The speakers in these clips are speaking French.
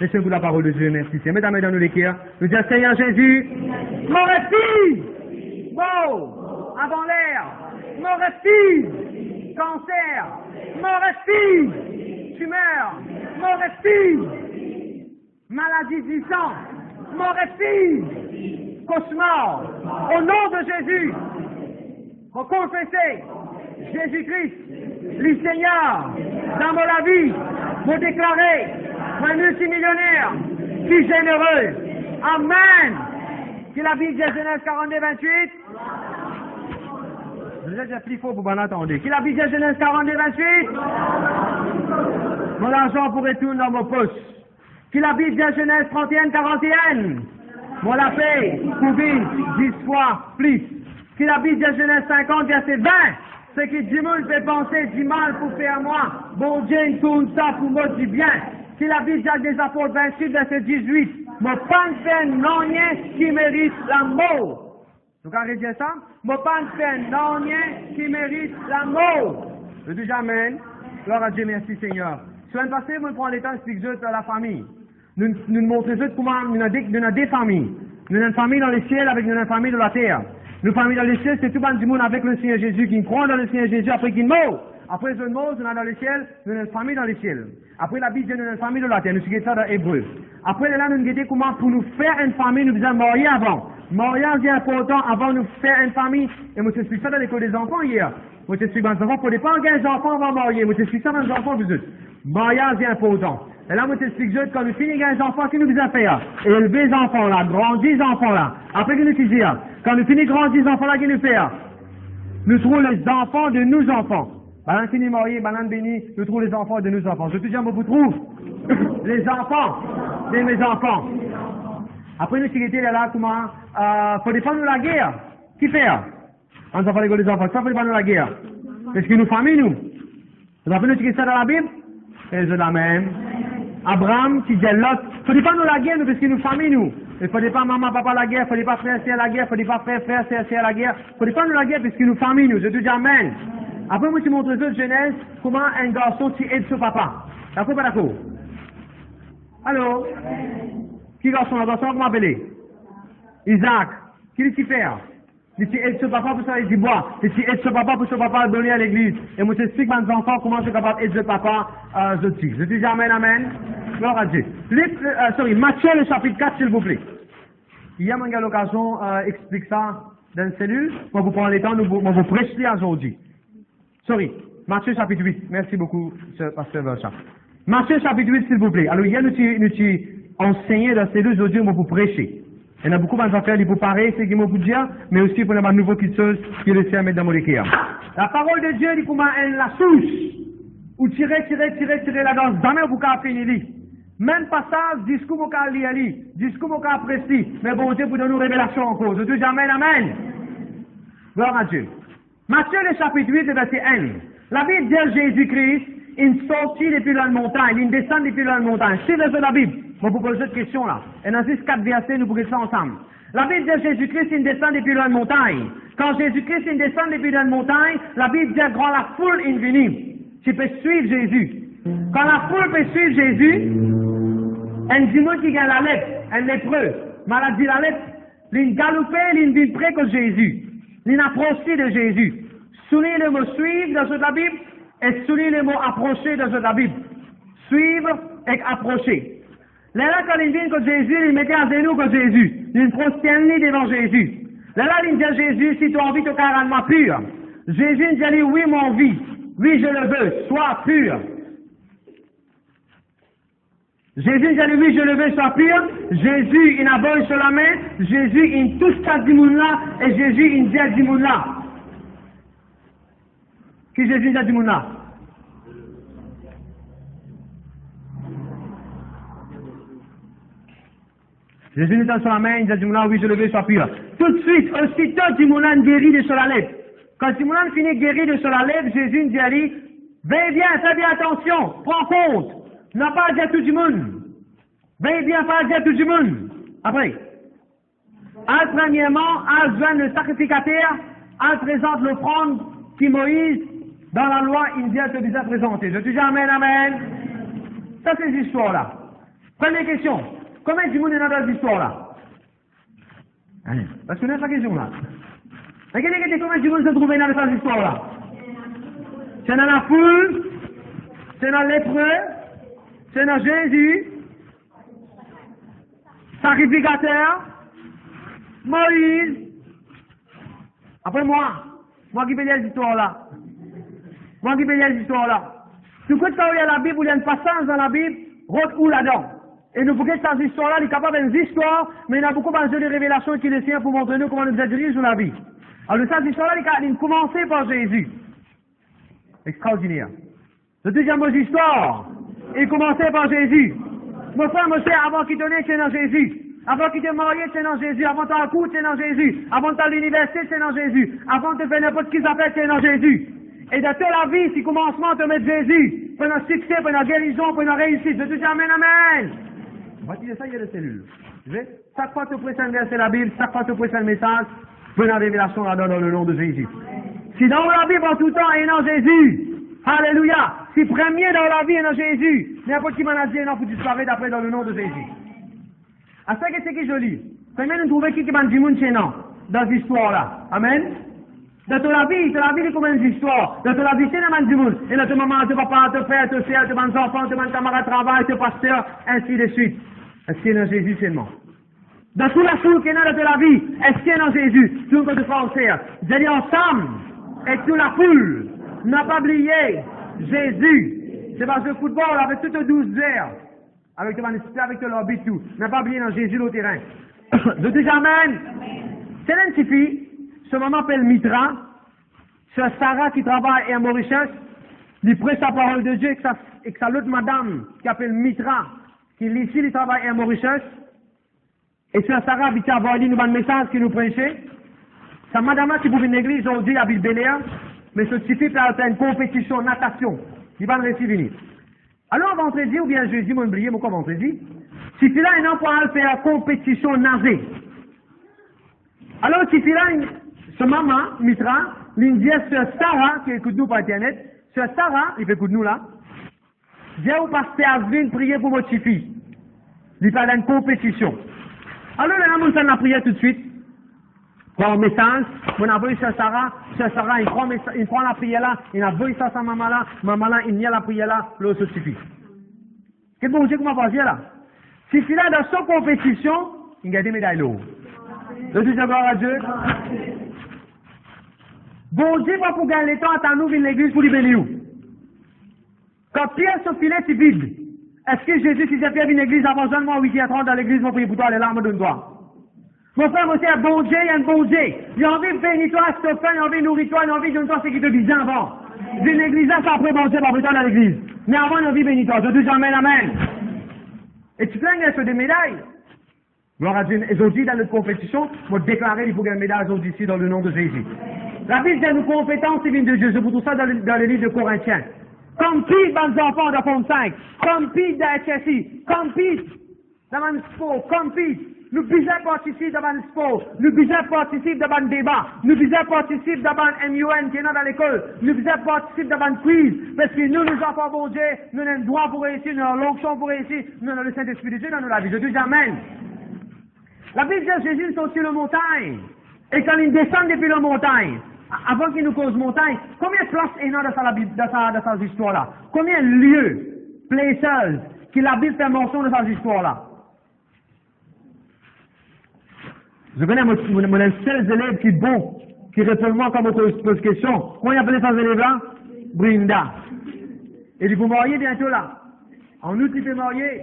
Laissez-vous la parole de Dieu, merci. Mettez la main dans nos cœurs. Nous disons, Seigneur Jésus, mon refuse, wow, avant l'air, mon refuse, cancer, mon refuse, tumeur, mon refuse, maladie du sang, mon refuse, cauchemar, au nom de Jésus, vous confessez Jésus-Christ, le Seigneur, dans mon vie, vous déclarez, moi multimillionnaire, plus généreux. Amen. Qui la Bible de Genèse 42, 28. Vous êtes déjà plus fort pour bien entendre. Qui la Bible de Genèse 42, 28. Mon argent pourrait tout dans mon poche. Qui la Bible de Genèse 31, 41. Mon la paix pour vivre 10 fois plus. Qui la Bible de Genèse 50, verset 20. Ce que du monde fait penser du mal pour faire moi. Bon Dieu, il tourne ça pour moi du bien. Si la Bible des Apôtres 28, verset 18, mon pas fait non rien qui mérite la mort. Vous avez dit ça? Mon pas fait non rien qui mérite la mort. Je dis Amen. Gloire à Dieu, merci Seigneur. Semaine passée, vous prenez le temps d'expliquer à la famille. Nous montrons comment nous avons des familles. Nous avons une famille dans le ciel avec une famille dans la terre. Nous famille dans le ciel, c'est tout le monde du monde avec le Seigneur Jésus qui croit dans le Seigneur Jésus après qu'il meurt. Après une mort, nous sommes dans le ciel, nous avons une famille dans le ciel. Après la Bible, nous avons une famille dans la terre. Nous sommes ça dans Hébreu. Après là, nous avons comment pour nous faire une famille, nous devons marier avant. Mariage est important avant de nous faire une famille. Et moi, je suis ça dans l'école des enfants hier. Moi, je suis dans les enfants, pour ne pas engager les enfants avant de marier. Moi, je suis ça dans les enfants, vous êtes. Mariage est important. Et là, moi, je t'explique juste, quand nous finissons les enfants, qu'est-ce que nous devons faire? Élever les enfants là, grandir les enfants là. Après que nous finissons, quand nous finissons grandir les enfants là, qu'est-ce que nous faisons? Nous trouvons les enfants de nos enfants. Balan fini marié, balan béni, nous trouvons les enfants de nos enfants. Je te dis, vous trouve les enfants de mes enfants. Après, nous sommes là, comment, faut défendre la guerre. Qui fait? On s'en fait les enfants, ça faut défendre la guerre. Parce que nous famille, nous. Vous avez nous ça dans la Bible? Et je la même. Abraham qui dit l'autre. Faut défendre la guerre, nous, parce que nous famille, nous. Il faut pas maman, papa la guerre, faut pas frère, sœur la guerre, faut pas frère, sœur la guerre. Faut défendre la guerre parce que nous famille, nous. Je te dis amen. Après, moi, je montre de Genèse comment un garçon qui aide son papa. D'accord, pas d'accord? Allô? Qui garçon, un garçon, comment appeler? Isaac. Qui est-ce qu'il fait? Il aide son papa pour ça, il dit bois. Il aide son papa pour son papa donner à l'église. Et moi, j'explique à mes enfants comment je suis capable d'aider le papa, je dis. Je dis amen, amen. Gloire à Dieu. Matthieu, le chapitre 4, s'il vous plaît. Hier, j'ai eu l'occasion d'expliquer ça dans une cellule. Moi, vous prenez le temps, moi, vous prêchez aujourd'hui. Matthieu chapitre 8. Merci beaucoup, pasteur Vercha. Matthieu chapitre 8, s'il vous plaît. Alors, hier, nous enseigné dans ces deux audios, pour prêcher. Il y en a beaucoup de affaires, il faut parler, c'est ce qu'il faut dire, mais aussi pour avoir de nouveaux qui sont, qui le à mettre dans mon équerre. La parole de Dieu, dit comment elle la souche, ou tirer la danse, jamais vous pouvez finir. Même passage, discours vous pouvez lire, discours vous pouvez apprécier, mais bon Dieu, pour donner une révélation en cause. Je dis amen, amen. Gloire à Dieu. Matthieu, le chapitre 8, verset 1. La Bible dit Jésus-Christ, il sortit depuis la montagne, il descend depuis la montagne. C'est la Bible. Bon, vous posez cette question là. Et dans ces 4 versets, nous pourrons ça ensemble. La Bible dit Jésus-Christ, il descend depuis la montagne. Quand Jésus-Christ, il descend depuis la montagne, la Bible dit quand la foule est venue. Tu peux suivre Jésus. Quand la foule peut suivre Jésus, un démon qui gagne la lettre, un lépreux, maladie la lettre, il galopé, il vient près que Jésus. Il approché de Jésus. Soulignez le mot suivre dans la Bible et soulignez le mot approcher dans la Bible. Suivre et approcher. Là, quand il vient que Jésus, il mettait à genoux que Jésus. Il prosterne devant Jésus. Là, il dit à Jésus, si tu as envie de carrément pur. Jésus dit, oui, mon vie. Oui, je le veux. Sois pur. Jésus dit, oui, je le veux, sois pur. Jésus, il abonne sur la main. Jésus, il touche à du monde là. Et Jésus, il dit à du monde là. Qui Jésus dit à du monde là? Jésus nous donne sur la main, il dit à du monde là, oui, je le veux, sois pur. Tout de suite, aussitôt, du monde là, guérit de sur la lèvre. Quand du monde là finit guéri de sur la lèvre, Jésus nous dit, allez, veille bien, fais bien attention, prends compte. N'a pas à dire tout du monde. Veille bien, pas à dire tout du monde. Après. Premièrement, à joindre le sacrificateur, à présente l'offrande qui Moïse, dans la loi, il dit à te déjà présenté. Je te dis amen, amen. Ça, c'est l'histoire là. Première question. Combien de monde est dans cette histoire-là? Parce que c'est la question là. Combien de monde se trouve dans cette histoire-là? C'est dans la foule, c'est dans l'épreuve, c'est dans Jésus, sacrificateur, Moïse. Après moi qui peux lire cette histoire-là. Moi qui peux lire cette histoire-là. Tout ce qu'on a la Bible, il y a une passage dans la Bible, route ou là-dedans. Et nous voulons que cette histoire-là, il est capable d'une histoire, mais il y a beaucoup de révélations qui le tient pour montrer nous comment nous diriger sur la vie. Alors, cette histoire-là, il a commencé par Jésus. Extraordinaire. La deuxième histoire, il commençait par Jésus. Mon frère, monsieur, avant qu'il te naisse, c'est dans Jésus. Avant qu'il te marié, c'est dans Jésus. Avant ta couche, c'est dans Jésus. Avant ta l'université, c'est dans Jésus. Avant de faire n'importe qui s'appelle, c'est dans Jésus. Et de toute la vie, si commencement te mettre Jésus, pour un succès, pour une guérison, pour une réussite, je te dis amen, amen. On va dire ça, il y a des cellules. Chaque fois que tu prêches un verset la Bible, chaque fois que tu prêches un message, pour une révélation là-dedans dans le nom de Jésus. Si dans la Bible en tout temps est dans Jésus, alléluia. Si premier dans la vie est dans Jésus, n'importe qui m'en a dit, non, faut disparaître après dans le nom de Jésus. À ça que c'est qui joli. Combien nous trouvons qui m'a dit mon non dans cette histoire-là. Amen. Dans la vie, il y a combien d'histoires. Dans la vie, c'est un du monde. Et dans ta maman, ton papa, ton frère, ton soeur, tes enfants, tes camarades de travail, tes pasteurs, ainsi de suite. Est-ce qu'il est dans Jésus seulement? Dans toute la foule qui est dans la vie, est-ce qu'il est dans Jésus? Tout le monde frères. Vous allez ensemble, et toute la foule n'a pas oublié Jésus. C'est parce que le football, avec toutes les 12 heures, avec le lobby et tout, n'a pas oublié dans Jésus le terrain. Je dis amen. C'est une petite fille. Ce maman appelle Mitra, c'est Sarah qui travaille à Mauritius, il prête sa parole de Dieu et que sa l'autre madame qui s'appelle Mitra, qui ici, il travaille à Mauritius, et c'est Sarah qui a envoyé nous un message qui nous prêchait. Sa madame qui pour une église aujourd'hui à Ville-Béléa, mais ce petit fille a une compétition, natation, il va le réussir venir. Alors vendredi ou bien jeudi, mon oublié, pourquoi vendredi? Si tu là, il n'a pas à faire compétition nager. Alors si tu là, ce maman, Mitra, l'Indien, c'est Sarah, qui écoute nous par Internet, c'est Sarah, il fait écouter nous là, viens au pasteur Asvin prier pour votre fille. Il fait une compétition. Alors, le homme a prié tout de suite, prend un message, on a envoyé sur Sarah, il prend la prière là, il a envoyé ça à sa maman là, il n'y a la prière là, l'eau se suffit. Qu'est-ce que vous dites comment passer là? Si c'est là dans son compétition, il a des médailles l'eau. Je dis gloire à Dieu. Bon Dieu va pour gagner le temps à nous venir l'église pour lui bénir. Quand Pierre se filet, c'est vide. Est-ce que Jésus, si j'ai fait une église avant seulement 8h30 dans l'église, va prier pour toi, les larmes de toi? Mon frère, monsieur, un bon Dieu, il y a un bon Dieu. Il a envie de bénir toi, s'il te plaît, il a envie de nourrir toi, il a envie de donner toi ce qui te disait avant. D'une église là, ça après bon Dieu, pas plus tard dans l'église. Mais avant, il a envie de bénir toi. Je dis amen, amen. Et tu fais sur des médailles. Gloire à Dieu. Et aujourd'hui, dans notre compétition, on va déclarer qu'il faut gagner une médaille aujourd'hui ici dans le nom de Jésus. La Bible dit nos compétences divines de Dieu. Je vous trouve ça dans le livre de Corinthiens. Compete dans les enfants de Fond 5. Compete dans HSI. Compete dans un sport. Compete. Nous besoin participer dans un sport. Nous besoin participer dans un débat. Nous besoin participer dans un MUN qui est dans l'école. Nous besoin participer dans un quiz. Parce que nous, nous enfants bon Dieu, nous avons le droit pour réussir, nous avons l'onction pour réussir, nous avons le Saint-Esprit de Dieu dans notre vie. Je dis amen. La Bible dit que Jésus sont sur la montagne. Et quand il descend depuis la montagne, avant qu'il nous cause montagne, combien de places est dans sa histoire-là? Combien de lieux, places, que la Bible fait mention de sa histoire-là? Je connais mon seul élève qui est bon, qui répond moi quand on pose question. Comment il appelle ces élèves-là? Brinda. Et il vous marier bientôt là. En août, il peut marier.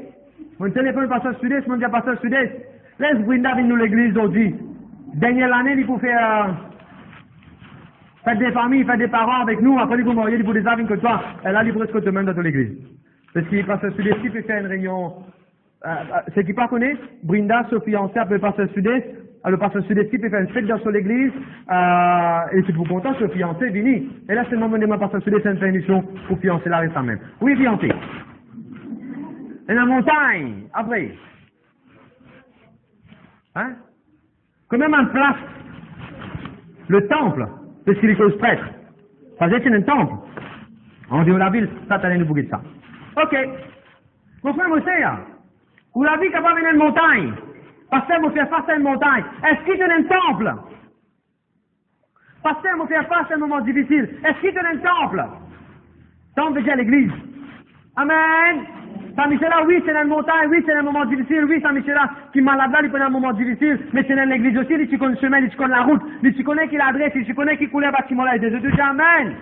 Mon téléphone passe au sud-est, mon dia passe au sud-est. Laisse Brinda venir nous l'église aujourd'hui. Dernière année, il faut faire des familles, faire des parents avec nous. Après, il faut marier, il faut des amis que toi. Et là, il faut presque te mettre dans l'église. Parce qu'il passe au sud-est, il peut faire une réunion. Ceux qui ne connaissent, Brinda, se fiancer, peut passer au sud-est. Le pasteur sud-est peut faire une fête dans l'église, et si vous êtes content, se fiancer, venez. Et là, c'est le moment de ma pasteur sud-est, c'est une permission pour fiancer là récemment même. Oui, fiancer. Et la montagne, après. Hein? Quand même en place, le temple, de Silicos prêtre. Ça veut dire c'est un temple. On dit la ville, ça t'allait nous bouger de ça. Ok. Mon frère, mon sœur, Ou la vie capable de venir une montagne. Pasteur, vous faire face à une montagne. Est-ce qu'il tenait un temple? Pasteur, vous faire face à un moment difficile. Est-ce qu'il tenait un temple? Temple veut dire l'église. Amen. Saint-Michel-là, oui, c'est dans une montagne, oui, c'est dans un moment difficile, oui, Saint-Michel-là, qui est malade là, il peut dans un moment difficile, mais c'est dans l'église aussi, il connaît le chemin, il connaît la route, il connaît qui l'adresse, il connaît qui coulait le bâtiment là, et Jésus dit Amen.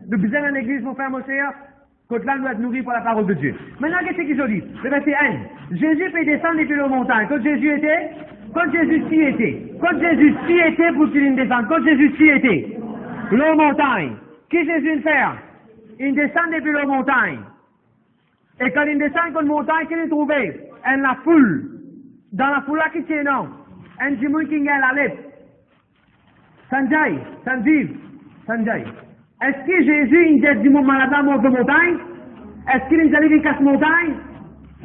Le besoin dans l'église, mon frère, mon sœur, quand là, nous être nourris par la parole de Dieu. Maintenant, qu'est-ce qu'il dit? Le verset 1. Jésus peut descendre depuis la montagne. Quand Jésus s'y était. Quand Jésus s'y était pour qu'il descende. Quand Jésus s'y était. La montagne. Qu'est-ce que Jésus fait? Il descend depuis la montagne. Et quand il descend comme montagne, qu'il trouvé? La foule. Dans la foule là qui tient non. Un démon qui gagne la lettre. Sanjay. Est-ce que Jésus, il dit du monde malade là, monte la montagne? Est-ce qu'il nous allait casse montagne?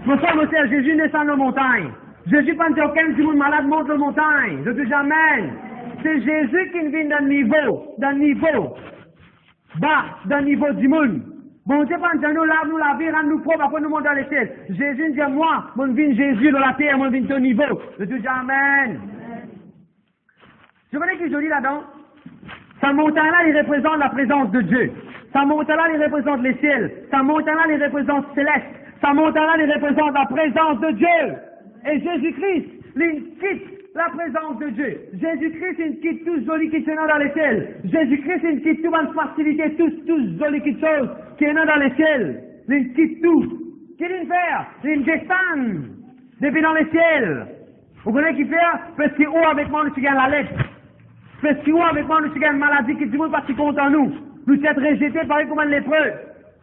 Mon frère, mon frère, Jésus descend la montagne. Jésus pas dit aucun du monde malade monte la montagne. Je dis jamais. C'est Jésus qui vient d'un niveau bas, d'un niveau du monde. Bon Dieu pas nous lave nous la vie, rend nous propres, après nous monter dans les cieux. Jésus dit moi, mon vin Jésus dans la terre, mon vin ton niveau. Je dis amen. Je connais qui je dis là-dedans? Sa montagne-là, il représente la présence de Dieu. Sa montagne-là, il représente les ciels. Sa montagne-là, il représente céleste. Sa montagne-là, il représente la présence de Dieu. Et Jésus-Christ, il quitte la présence de Dieu. Jésus-Christ, il quitte tout joli qui est dans les ciels. Jésus-Christ, il quitte toute bonne facilité, tout joli qui chose qui est dans les ciels. Il quitte tout. Qu'est-ce qu'il fait? Il descend depuis dans les ciels. Vous connaissez qui fait? Parce que où avec moi, nous gagne la lettre. Parce que où avec moi, nous gagne une maladie qui dit pas si compte en nous. Nous sommes rejetés pareil comme un lépreux.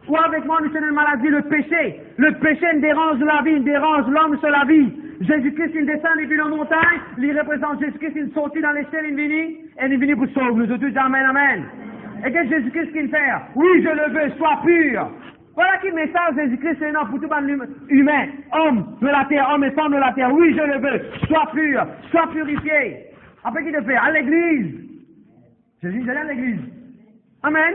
Ou avec moi, nous sommes une maladie, le péché. Le péché nous dérange la vie, il dérange l'homme sur la vie. Jésus-Christ, il descend depuis la montagne, il représente Jésus-Christ, il sortit dans les ciels, il vient, et il vient pour sauver nous. Tous amen, amen. Et qu'est-ce que Jésus-Christ qu'il fait? Oui, je le veux, sois pur. Voilà qui message Jésus-Christ, c'est non pour tout le monde humain, homme de la terre, homme et femme de la terre. Oui, je le veux, sois pur, sois purifié. Après, qu'il te fait? À l'église. Jésus, j'allais à l'église. Amen.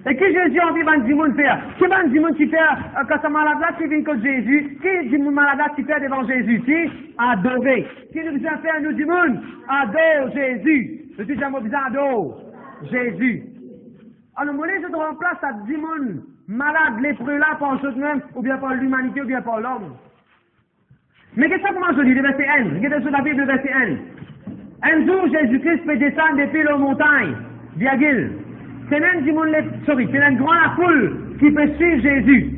Et qui Jésus envie de Dimon faire? Qui va Dimon qui fait quand ce malade-là qui vient contre Jésus? Qui Dimon malade-là qui fait devant Jésus? Qui? Adorer. Qui nous a fait à nous Dimon? Adore Jésus. Je dis jamais besoin adore Jésus. Alors, moi, je remplace à Dimon malade, lépreux là, par eux-mêmes, ou bien par l'humanité, ou bien par l'homme. Mais qu'est-ce que comment je dis? Le verset 1. Regardez sur la Bible, le verset 1. Un jour, Jésus-Christ peut descendre depuis la montagne. Virgule. C'est une grande foule qui peut suivre Jésus.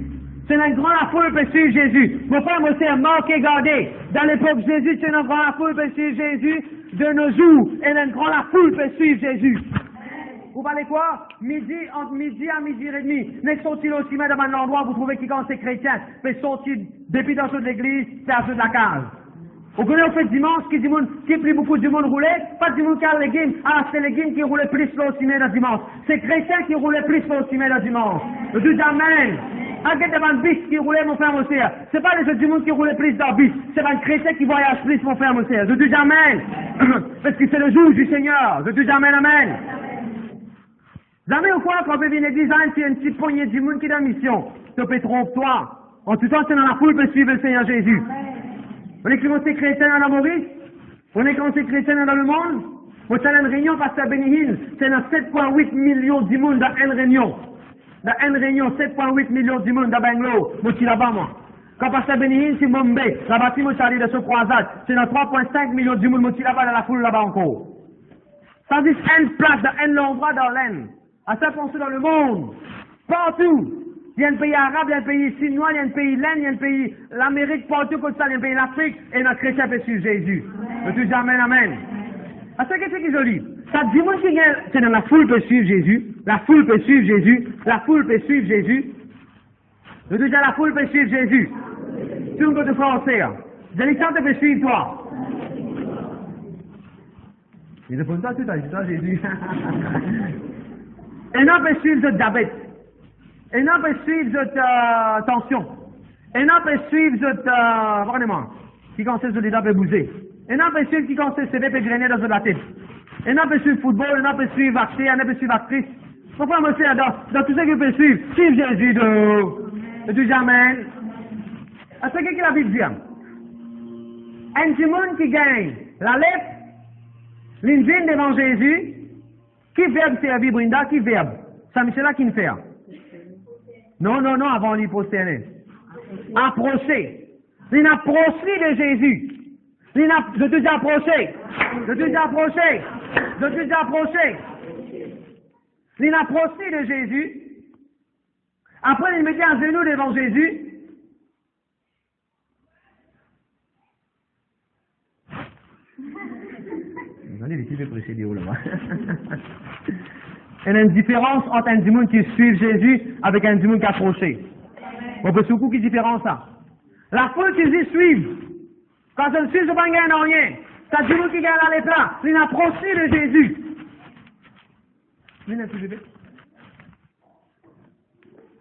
C'est une grande foule qui peut suivre Jésus. Mon frère, moi, c'est marqué, gardé. Dans l'époque de Jésus, c'est une grande foule qui peut suivre Jésus. De nos jours, et une grande foule qui peut suivre Jésus. Vous parlez quoi? Entre midi à midi et demi. Mais sont-ils aussi même dans un endroit où vous trouvez qui quand c'est chrétien? Mais sont-ils depuis dans toute l'église, c'est à ceux de la case. Vous connaissez au fait dimanche, qui pris beaucoup du monde roulé, pas du monde qui a les games. Ah, c'est les games qui roulaient plus le ciné le dimanche. C'est chrétiens qui roulaient plus le ciné le dimanche. Je dis amen. Arrêtez devant le bis qui roulait, mon frère, mon sœur. C'est pas les autres du monde qui roulaient plus dans le bis. C'est un chrétien qui voyage plus, mon frère, mon sœur. Je dis amen. Parce que c'est le jour du Seigneur. Je dis amen, amen. Jamais ou quoi, quand on peut venir à l'église, c'est une petite poignée du monde qui est dans la mission. Tu peux tromper-toi. En tout temps, c'est dans la foule pour suivre le Seigneur Jésus. On est commencé chrétien dans la Maurice, on est commencé chrétien dans le monde. Moi, c'est une réunion, pasteur Benny Hill, c'est dans 7,8 millions du monde dans une réunion. Dans une réunion, 7,8 millions du monde dans Bangalore. Moi, je suis là-bas, moi. Quand pasteur Benny Hill, c'est Mumbai, la bâtiment, moi, je suis allé de ce croisade. C'est dans 3,5 millions du monde, moi, je suis là-bas dans la foule, là-bas encore. Ça dit, une place, dans un endroit dans l'Inde. À ça, pensez dans le monde. Partout. Il y a un pays arabe, il y a un pays chinois, il y a un pays l'Inde, il y a un pays l'Amérique, partout comme ça, il y a un pays l'Afrique, et notre chrétien peut suivre Jésus. Je dis amen, amen. À ce qu'est-ce qu'ils ont dit? Ça dit, moi, c'est dans la foule peut suivre Jésus, la foule peut suivre Jésus, la foule peut suivre Jésus. Je dis, la foule peut suivre Jésus. Tu ne peux te forcer. Alexandre peut suivre toi. Il répond ça tout à l'heure, Jésus. Et non peut suivre le diabète. Et non peut suivre votre tension. Et non peut suivre votre vraiment qui conseille sur les dents peut bouger. Et non peut suivre qui conseille se peut grainer dans la tête. Et non peut suivre football, et non peut suivre acteur, et non peut suivre actrice. Pourquoi moi c'est dans tout ce que peut suivre, suivre Jésus de Dieu amen. À ce que la Bible dit. Un petit monde qui gagne la lettre, l'une devant Jésus, qui verbe servir Brinda, qui verbe? Ça, c'est là qui ne fait. Non, avant lui prosterner. Approcher. Il approché de Jésus. Je te dis approché. Il approché de Jésus. Après, il mettait à genoux devant Jésus. Il y a une différence entre un démon qui suit Jésus avec un démon qui est approché. On peut beaucoup qui différence ça. La foule qui dit suivre. Quand je ne suis, je ne gagne rien. C'est un démon qui gagne les plats. Il a approché de Jésus.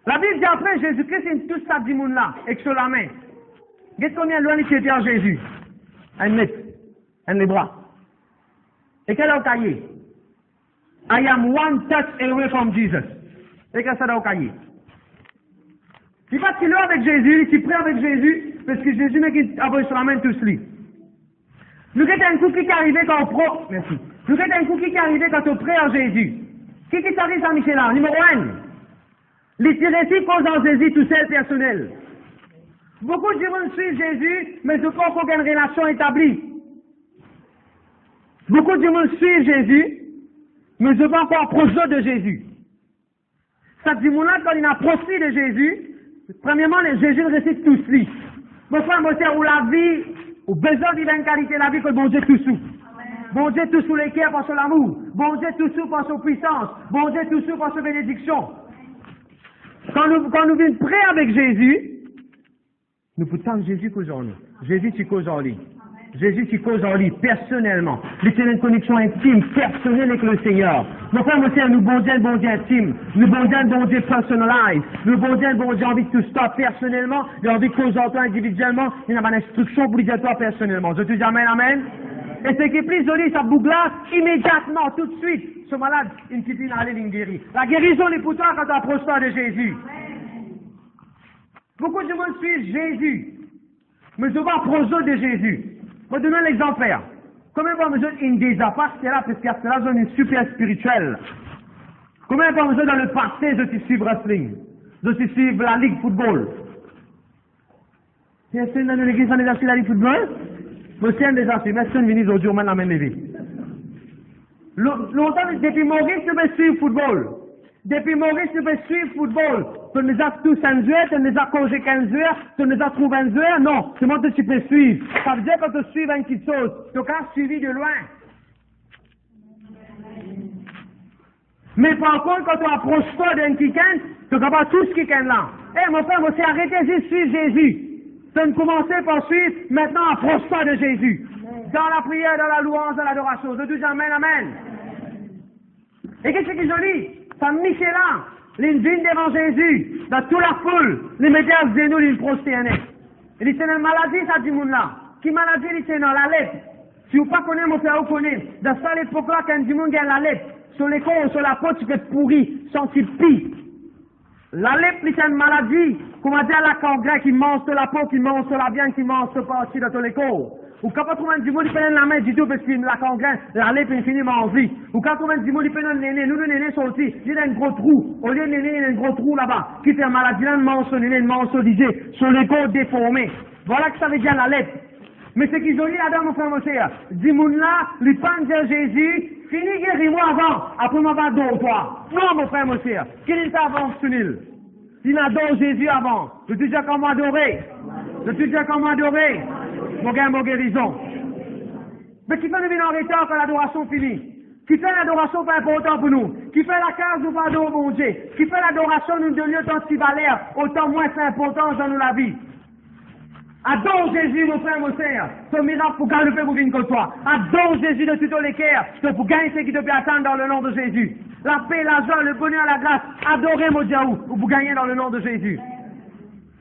La Bible dit après Jésus-Christ, il touche sa démon là, et sur la main. Qu'est-ce qu'on vient de loin qui était en Jésus? Un mètre, un les bras. Et quel est le cahier? I am one touch away from Jesus. Et qu'est-ce que ça au cahier? Il va qu'il est avec Jésus, il prie avec Jésus, parce que Jésus n'est qu'à sur la main tous lui. Nous avons un coup qui est arrivé quand on prend, merci. Nous avons un coup qui est arrivé quand on prie en Jésus. Qui s'arrive à Michel là? Numéro 1. Les récits posent en Jésus tout seul personnel. Beaucoup de gens suivent Jésus, mais je pense qu'il y a une relation établie. Beaucoup de gens suivent Jésus, mais je pense qu'on approche de Jésus. Ça dit, mon quand il approche de Jésus, premièrement, Jésus récite tous lui. Mon frère, mon frère, où la vie, ou besoin d'une qualité de la vie que bon Dieu tout sous. Bon Dieu tout sous les cœurs par son amour. Bon Dieu tout sous par son puissance. Bon Dieu tout sous par sa bénédiction. Quand nous venons prier avec Jésus, nous pouvons Jésus cause en nous. Jésus tu causes en lui. Jésus tu causes en lui personnellement. Il y a une connexion intime, personnelle avec le Seigneur. Mon frère, mon Seigneur, nous bon Dieu intime. Nous bon Dieu personnalisé. Nous bon Dieu envie de tout ça personnellement. Il a envie de causer en toi individuellement. Il n'a pas d'instruction pour dire toi personnellement. Je te dis amen, amen. Et ce qui est plus joli, ça boucle immédiatement, tout de suite. Ce malade, une petite ligne, allez, il guérit. La guérison est pour toi quand tu approches toi de Jésus. Beaucoup de monde suivent Jésus. Mais je vais approcher de Jésus. Je vais donner l'exemple. Combien de fois vous êtes in des apparts, c'est là, parce que c'est la zone super spirituelle. Combien de fois vous êtes dans le passé, je suis suivre wrestling. Je suis suivre la Ligue football. Est-ce que dans l'église, on est dans la Ligue football? Monsieur un des anciens, mais c'est une venue aujourd'hui, on m'a l'amène levé. Longtemps, depuis Maurice, je vais suivre football. Depuis Maurice, je vais suivre football. Tu nous as tous 15 heures, tu nous as congé 15 heures, tu nous as trouvé 15 heures. Non, c'est moi que tu peux suivre. Ça veut dire que tu suives une petite chose. Tu as suivi de loin. Mais par contre, quand tu approches toi d'un quelqu'un, tu n'as pas tout ce qui est là. Eh, mon frère, vous arrêtez de suivre Jésus. Tu ne commencez par suivre, maintenant approche-toi de Jésus. Dans la prière, dans la louange, dans l'adoration. Je dis amen, amen. Et qu'est-ce qui est joli? Ça Michel là, les vignes devant Jésus, dans toute la foule, les médias de nous, les prosternés. Il dit, c'est une maladie, ça dit mon là. Qui maladie, il dit, dans la lèpre. Si vous ne pas connaissez, mon frère, vous connaissez. Dans cette époque-là, quand du monde a la lèpre, sur les corps, sur la peau, tu peux pourrir, sentir pire. La lèpre, c'est une maladie, comme on dit à la congrès, qui mange sur la peau, qui mange sur la viande, qui mange sur partie de tous les corps. Ou quand on trouve du monde, il peut la main du tout, parce que la congrès, la lèpre est finie manger. Ou quand on trouve du monde, il peut le néné, nous, le néné sont aussi, il y a un gros trou. Au lieu de néné, il y a un gros trou là-bas, qui fait une maladie, là, mange sur le néné, mange sur l'idée, sur les corps déformés. Voilà que ça veut dire la lèpre. Mais ce qui est joli, Adam, mon frère, mon cher, dis moun là, lui parle de Jésus, fini guéris-moi avant, après m'avoir d'eau, toi. Non, mon frère, mon cher, qu'il est avant, Sunil. Il adore Jésus avant. Je te dis comment adorer. Je te dis comment adorer. Mon gars, mon guérison. Mais qui fait nous venir en retard quand l'adoration finit? Qui fait l'adoration pas important pour nous? Qui fait la case nous pas adorer mon Dieu? Qui fait l'adoration nous de lieu tant si valeur, autant moins c'est important dans nous la vie? Adore Jésus, mon frère, mon sœur. Ton miracle pour gagner pour venir comme toi. Adore Jésus de tous les cœurs. Pour gagner ce qui te peut attendre dans le nom de Jésus. La paix, la joie, le bonheur, la grâce. Adorez mon Dieu ou vous gagnez dans le nom de Jésus.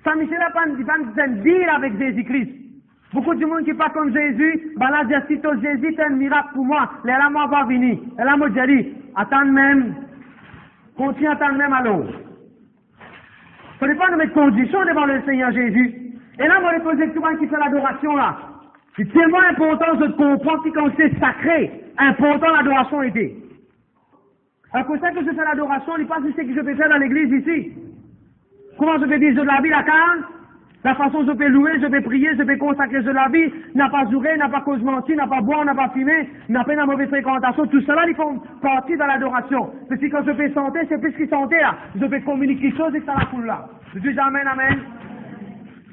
Saint Michel n'a pas un deal avec Jésus-Christ. Beaucoup de monde qui parle comme Jésus, ben là, dit, si ton Jésus c'est un miracle pour moi, là, moi, va venir. Et là, moi, j'ai dit, attends même, continue à attendre même alors. Ce n'est pas de mettre condition devant le Seigneur Jésus. Et là, moi, je pose tout le monde qui fait l'adoration là. C'est tellement important de comprendre que quand c'est sacré, important l'adoration était. À cause de ça que je fais l'adoration, il n'est pas ce que je peux faire dans l'église ici. Comment je peux dire de la vie, la case? La façon je peux louer, je peux prier, je peux consacrer de la vie, n'a pas juré, n'a pas cause menti, n'a pas boire, n'a pas fumé, n'a pas une mauvaise fréquentation, tout cela, ils font partie de l'adoration. Parce que quand je peux chanter, c'est plus qu'il chantait là. Je peux communiquer quelque chose et ça la foule là. Je dis amen, amen.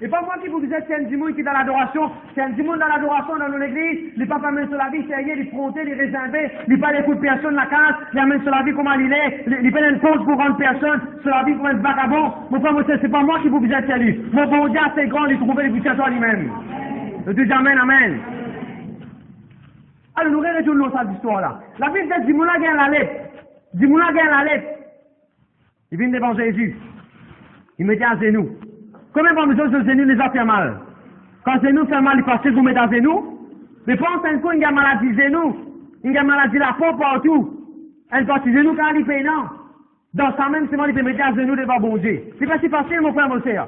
Et pas moi qui vous disais, c'est un démon qui est dans l'adoration, c'est un démon dans l'adoration dans l'église, il n'est pas même sur la vie, c'est il fronté, il réservé, il pas l'écoute personne la case, il amène sur la vie comment il est, il fait une cause pour rendre personne, sur la vie pour être vagabond. Mon frère, c'est pas moi qui vous disais, c'est lui. Mon bon Dieu, c'est grand, il trouvait les buts à lui-même. Je dis amen, amen. Alors, nous retournons cette histoire-là. La Bible dit, Dimoula gagne la lettre. Dimoula gagne la lettre. Il vient devant Jésus. Il mettait à genoux. Combien de fois ce genou les a fait mal? Quand le genou fait mal, il passe que vous mettez à genoux. Mais pense un coup, il y a maladie genou. Il y a maladie la peau partout. Elle passe genou quand il fait non. Dans sa même semaine, il peut mettre à genoux devant bon Dieu. C'est pas si facile, mon frère, mon frère.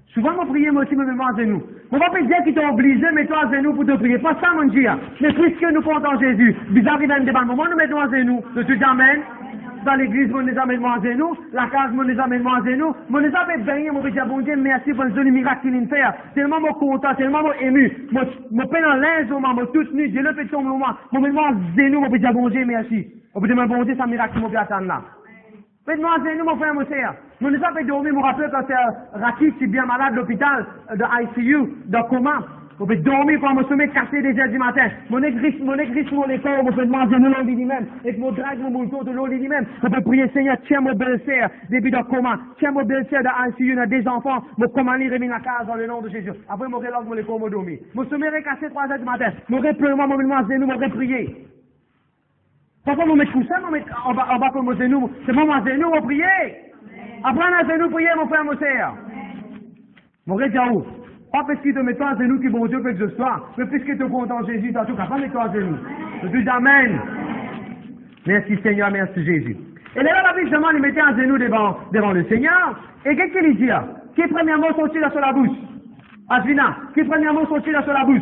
Souvent, on prie, moi aussi, me mets à genoux. On va pas dire qu'ils t'ont obligé de mettre à genoux pour te prier. Pas ça, mon Dieu. Mais puisque nous comptons Jésus, bizarre, il va me moment, nous mettons à genoux. Je te dis amen. Dans l'église, mon les amène à genoux, la case, mon les amène à genoux, mon les amène baigner, mon dire bon Dieu, merci pour le miracle qu'il vient faire. Tellement mon content, tellement mon ému, mon peine en linge au moment, mon toute nuit, Dieu le fait tomber au moment, mon met à genoux, mon dire bon Dieu, merci. On peut dire bon Dieu, ça miracle qui m'a attendre là. Faites-moi à genoux, mon frère, mon frère. Mon les amène dormir, mon rappelle quand c'est Rakif, c'est bien malade, l'hôpital, de ICU, de coma. On peut dormir quand on se met cassé des heures du matin. Mon église, mon école, on peut demander nous l'on dit même. Et mon drague, mon moulton de l'on dit même. On peut prier, Seigneur, tiens mon belle-sœur, début de coma. Tiens mon belle-sœur de ICU, on a des enfants. Mon commandant remis la case dans le nom de Jésus. Après, mon relâche, mon école, mon dormir. Mon sommeil cassé 3 heures du matin. Mon pleurement, mon genou, mon prier. Parfois, mon met cousin, mon met en bas comme mon genou. C'est mon genou, mon prier. Après, on a genou prier, mon frère, mon sœur. Mon où? Pas parce qu'il te met à genoux qui bon Dieu fait que je sois, mais puisqu'il te compte en Jésus, t'as tout qu'à pas mettre à genoux. Je dis amen. Merci Seigneur, merci Jésus. Et là, la Bible demande, il mettait à genoux devant le Seigneur. Et qu'est-ce qu'il dit? Qui est premièrement sorti là sur la bouche? Asvina, qui est premièrement sorti là sur la bouche?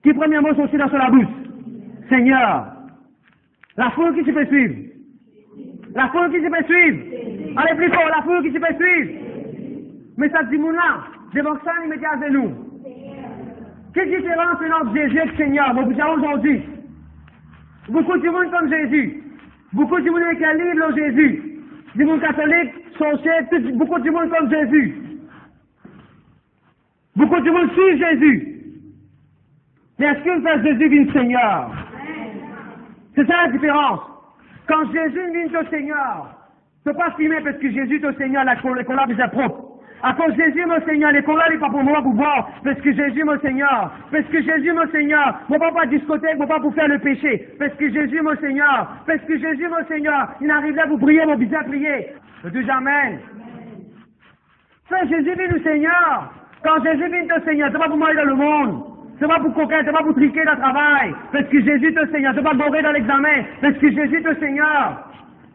Qui est premièrement sorti là sur la bouche? Seigneur. La foule qui se fait suivre. La foule qui se fait suivre. Allez plus fort, la foule qui se fait suivre. Mais ça dit là, devant ça, il mettait à genoux. Quelle différence entre Jésus et le Seigneur? Vous savez aujourd'hui, beaucoup de monde comme Jésus, beaucoup de monde avec un livre au Jésus, du monde catholique, sorcier, beaucoup de monde comme Jésus. Beaucoup de monde suit Jésus. Mais est-ce qu'une fois Jésus vient Seigneur? C'est ça la différence. Quand Jésus vient au Seigneur, ne peux pas filmer parce que Jésus est au Seigneur, la collab est propre. À cause de Jésus, mon Seigneur, les collabs n'est pas pour moi pour boire, parce que Jésus, mon Seigneur, parce que Jésus, mon Seigneur, mon papa discothèque, mon papa pour faire le péché, parce que Jésus, mon Seigneur, parce que Jésus, mon Seigneur, il arrive là pour prier, mon bizarre prier. Je dis amen. C'est Jésus vient au Seigneur. Quand Jésus vient au Seigneur, c'est pas pour moi dans le monde. C'est pas pour coquin, c'est pas pour triquer dans le travail. Parce que Jésus est au Seigneur. C'est pas bourrer dans l'examen. Parce que Jésus est au Seigneur.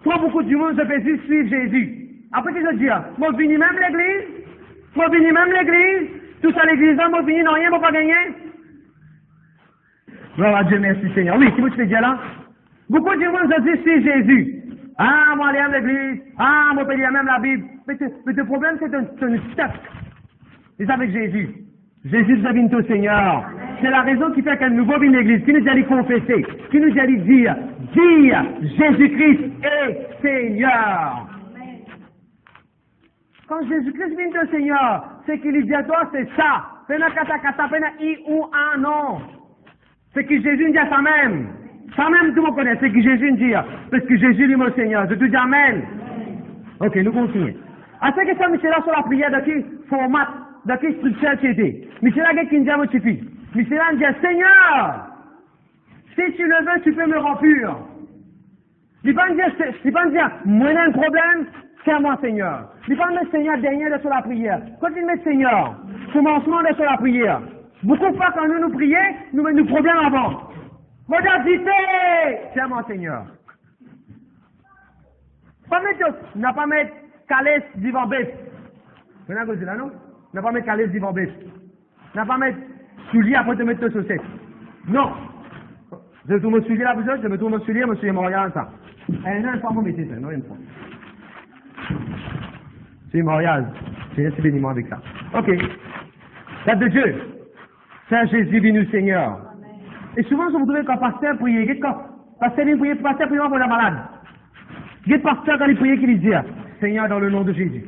Trop beaucoup du monde se fait juste suivre Jésus. Après, qu'est-ce que je dis? Moi, je finis même l'église. Moi, je finis même l'église. Tout ça, l'église, moi, je finis, non, rien, moi, pas gagner. Gloire à Dieu, merci Seigneur. Oui, qu'est-ce que tu fais dire là? Beaucoup de monde se dit suivre Jésus. Ah, moi, aller à l'église. Ah, moi, je peux lire même la Bible. Mais le problème, c'est un stock. C'est avec Jésus. Jésus devient au Seigneur. C'est la raison qui fait qu'un nouveau vient l'église, qui nous allait confesser, qui nous allait dire Jésus-Christ est Seigneur. Quand Jésus-Christ vient au Seigneur, c'est qu'il dit à toi, c'est ça. Pena kata kata, pena i ou un non. C'est que Jésus dit à ça même. Ça même, tout le monde connaît, c'est que Jésus dit. Parce que Jésus est mon Seigneur. Je te dis amen. Ok, nous continuons. À ce que ça, monsieur là, sur la prière, de quel format, de quelle structure tu étais. Monsieur là, qui dit à mon suffit. Monsieur là, dit, Seigneur, si tu le veux, tu peux me remplir. Il ne pas me dire, moi, j'ai un problème, c'est moi, Seigneur. Il ne pas me mettre Seigneur dernier sur la prière. Quand il met Seigneur, commencement de sur la prière. Beaucoup de fois, quand nous prions, nous mettons nos problèmes avant. Modernité, c'est moi, Seigneur. Pas mettre, n'a pas mettre Calès devant bête. Maintenant, cause là, non? N'a pas mettre calèche d'Yvan Bêche. N'a pas mettre soulier après te mettre tes chaussettes. Non! Je vais tout me soulier la bouche, je vais tout me soulier Montréal, ça. Non, pas mon métier, ça, non, une fois. C'est Montréal. J'ai laissé béniment avec ça. Ok. Date de Dieu. Saint Jésus, bénis Seigneur. Et souvent, vous trouvez qu'un pasteur prie, pasteur vient prier, pasteur prie pour la malade. Il y a pasteur quand il prie, qu'il dit, Seigneur, dans le nom de Jésus.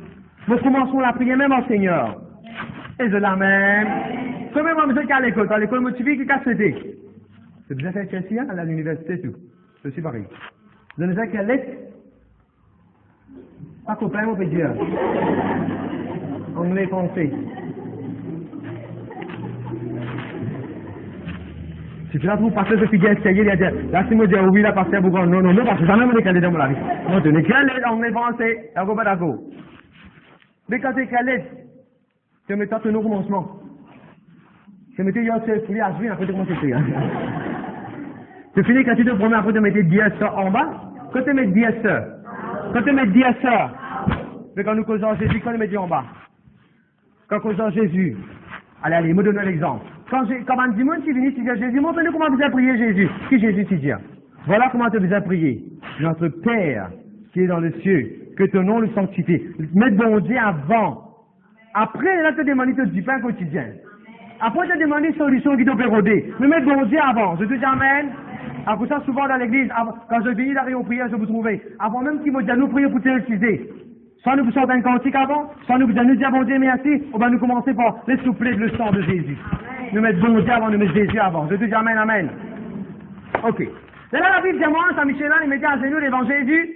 Nous commençons la prière même en Seigneur. Et de la même. Combien de gens qui à l'école? Dans l'école motivée, qui a souhaité? C'est bien fait Chelsea, à l'université, tout. C'est aussi pareil. Vous avez quelle lettre? Pas copain, on peut dire. Anglais, français. Si tu la trouves pasteur, je suis bien essayé, il a dit, là, si moi je dis oui, là, pasteur, pourquoi? Non, non, non, parce que ça même est dans la vie. Non, tu n'es quelle lettre, anglais, français, d'accord, pas d'accord. Mais quand tu es quelle lettre, tu mets ton au commencement. Tu mets ton poulet à jouer, après tu commences à écrire. Tu finis quand tu te promets, après tu mets DS en bas. Quand tu mets DS, quand tu mets DS, mais quand nous causons Jésus, quand tu mets en bas. Quand nous causons Jésus, allez, me donne l'exemple. Quand un dimanche qui vient, tu dis Jésus, montre-nous comment vous avez prié Jésus. Qui Jésus tu dis? Voilà comment tu vous as prié. Notre Père qui est dans le ciel, que ton nom le sanctifie. Mettre bon Dieu avant. Après, là, tu demandes du pain quotidien. Après, tu demandes une solution qui te peut roder. Mais mettre bon Dieu avant. Je te dis Amen. Après ça, souvent dans l'église, quand je viens d'arriver aux prières, je vous trouvais. Avant même qu'il me dise, nous prions pour t'utiliser. Soit nous vous sortons un cantique avant, soit nous vous disons bon Dieu merci, on va nous commencer par les souffler le sang de Jésus. Nous mettre bon Dieu avant, nous mettre Jésus avant. Je te dis Amen, Amen. Ok. Là, la Bible demande, Saint Michel, il met à genoux devant Jésus.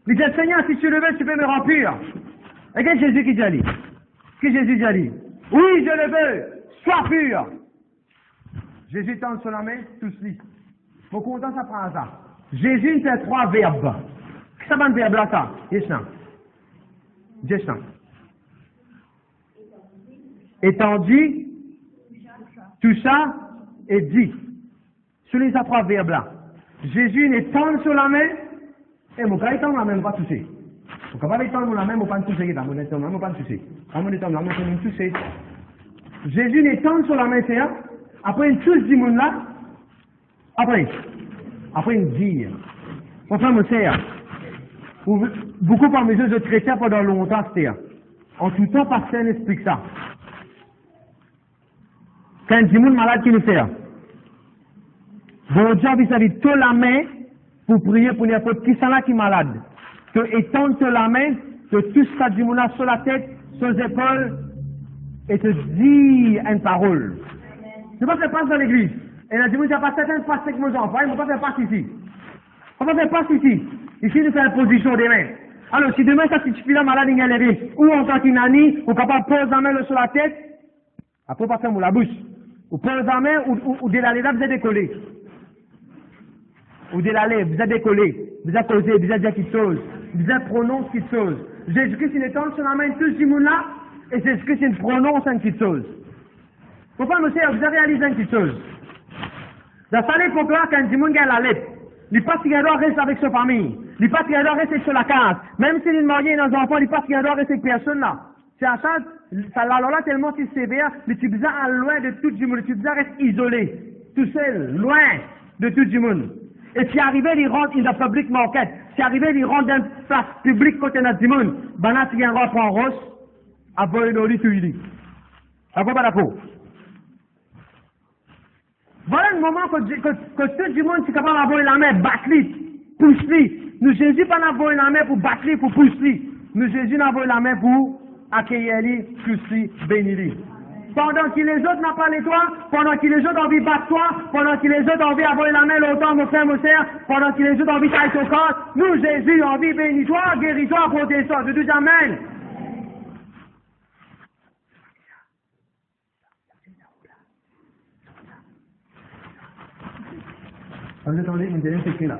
Il dit, Seigneur, si tu le veux, tu peux me remplir. Et qu'est-ce que Jésus qui dit? Qu'est-ce que Jésus dit? Oui, je le veux, sois pur. Jésus tend sur la main, tous lit. Mon content, ça prend ça. Jésus fait 3 verbes. Qu'est-ce que ça veut verbe là, ça? Descend. Étendu, toucha et dit. Sur les 3 verbes là. Jésus n'est tend sur la main, et mon gars, il tend la main, pas toucher. Mon gars, il tend la main, il pas toucher, il ne pas toucher. Toucher. Jésus n'est tend sur la main, c'est après une touche du monde là, après une dire. Mon frère, mon sœur, beaucoup parmi eux, je chrétiens pendant longtemps, c'est en tout temps, pasteur explique ça. Quand un monde malade qui nous fait, bon Dieu vis-à-vis de toute la main pour prier pour n'importe qui là qui est malade. Que étendre la main, que tout ça du monde sur la tête, sur les épaules, et te dire une parole. C'est pas ce qui passe dans l'église. Et il a dit, il n'y a pas certains passes avec mes enfants, ils ne vont pas faire passe ici. On va faire passe ici. Ici, nous faisons la position des mains. Alors, si demain, ça suffit là, malade, il y a les ou en tant qu'inani, ou capable de poser la main sur la tête, après, pas faire la bouche. Ou poser la main, ou de l'aller là, vous êtes décollé. Ou de l'aller, vous êtes décollé. Vous êtes causé, vous êtes dit quelque chose. Vous êtes prononce quelque chose. Jésus-Christ, il est sur la main de tous ces monde là, et Jésus-Christ, il prononce une petite chose. Pourquoi, monsieur, vous avez réalisé une petite chose? Dans cette époque-là, quand du monde gagne la lettre, il passe qu'il doit rester avec sa famille. Il passe qu'il doit rester sur la case. Même s'il est marié dans un enfant, il passe qu'il doit rester avec personne là. C'est à ça, alors là, tellement c'est sévère, mais tu besoin loin de tout le monde. Tu besoin rester isolé, tout seul, loin de tout le monde. Et si arrivé, il rentre dans le public market. Si arrivé, il rentre dans une place publique côté de tout le monde. Ben là, tu viens prendre roche, à voler dans le lit, tu lui dis. D'accord, pas d'accord? Voilà le moment que tout le monde est capable d'avoir la main, battre-lui, pousse-lui. Nous, Jésus, pas d'avoir la main pour battre-lui, pour pousser-lui. Nous, Jésus, d'avoir la main pour accueillir-lui, pousser-lui, bénir-lui. Pendant que les autres n'ont pas les toi, pendant que les autres ont envie de battre toi, pendant que les autres ont envie d'avoir la main longtemps, mon frère, mon sœur, pendant que les autres ont envie de tailler ton corps, nous, Jésus, on envie de bénir toi, guérir toi, protéger toi. Je dis Amen. Vous attendez, une dernière section là.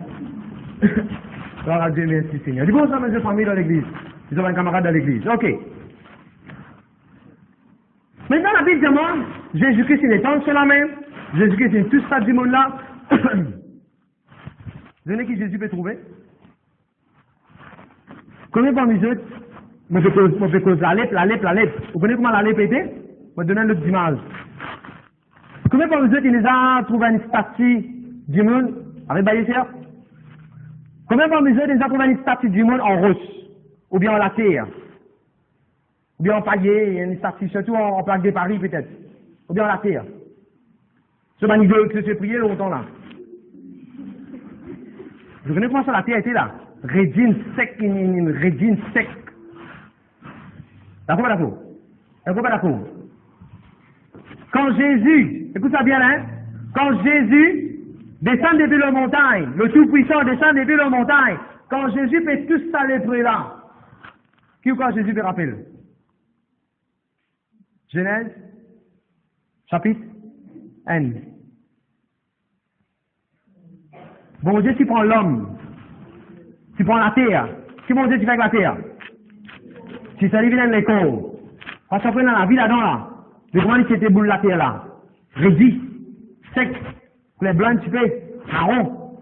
Gloire à Dieu, merci Seigneur. Du coup, ça, mes familles dans l'église. Ils ont un camarade dans l'église. Ok. Maintenant, la Bible demande, Jésus-Christ, il est tendre sur la main. Jésus-Christ, il est tout ça du monde là. Vous savez qui Jésus peut trouver? Combien parmi eux, Moi, je cause la lèpre. Vous connaissez comment la lèpre était? Je vais donner une autre image. Combien de vous qui nous a trouvé une statue du monde avec Bayesier? Combien de vous qui nous a trouvé une statue du monde en roche? Ou bien en la terre? Ou bien en paillet, une statue, surtout en plaque de Paris peut-être? Ou bien en la terre? C'est une idée que j'ai prié longtemps là. Vous connaissez comment ça la terre était là? Résine sec, une résine sec. D'accord, d'accord? D'accord, d'accord? Quand Jésus, écoute ça bien, hein? Quand Jésus descend depuis la montagne, le Tout-Puissant descend depuis la montagne, quand Jésus fait tout ça lépreux là, qui ou quoi Jésus fait rappel? Genèse, chapitre N. Bon Dieu, tu prends l'homme, tu prends la terre. Qui bon Dieu, tu fais avec la terre? Tu sais, il vient de l'école. Parce qu'après, dans la vie là-dedans, là, de comment il s'était boule la terre là? Rédit, sec, les blancs, tu fais, marron.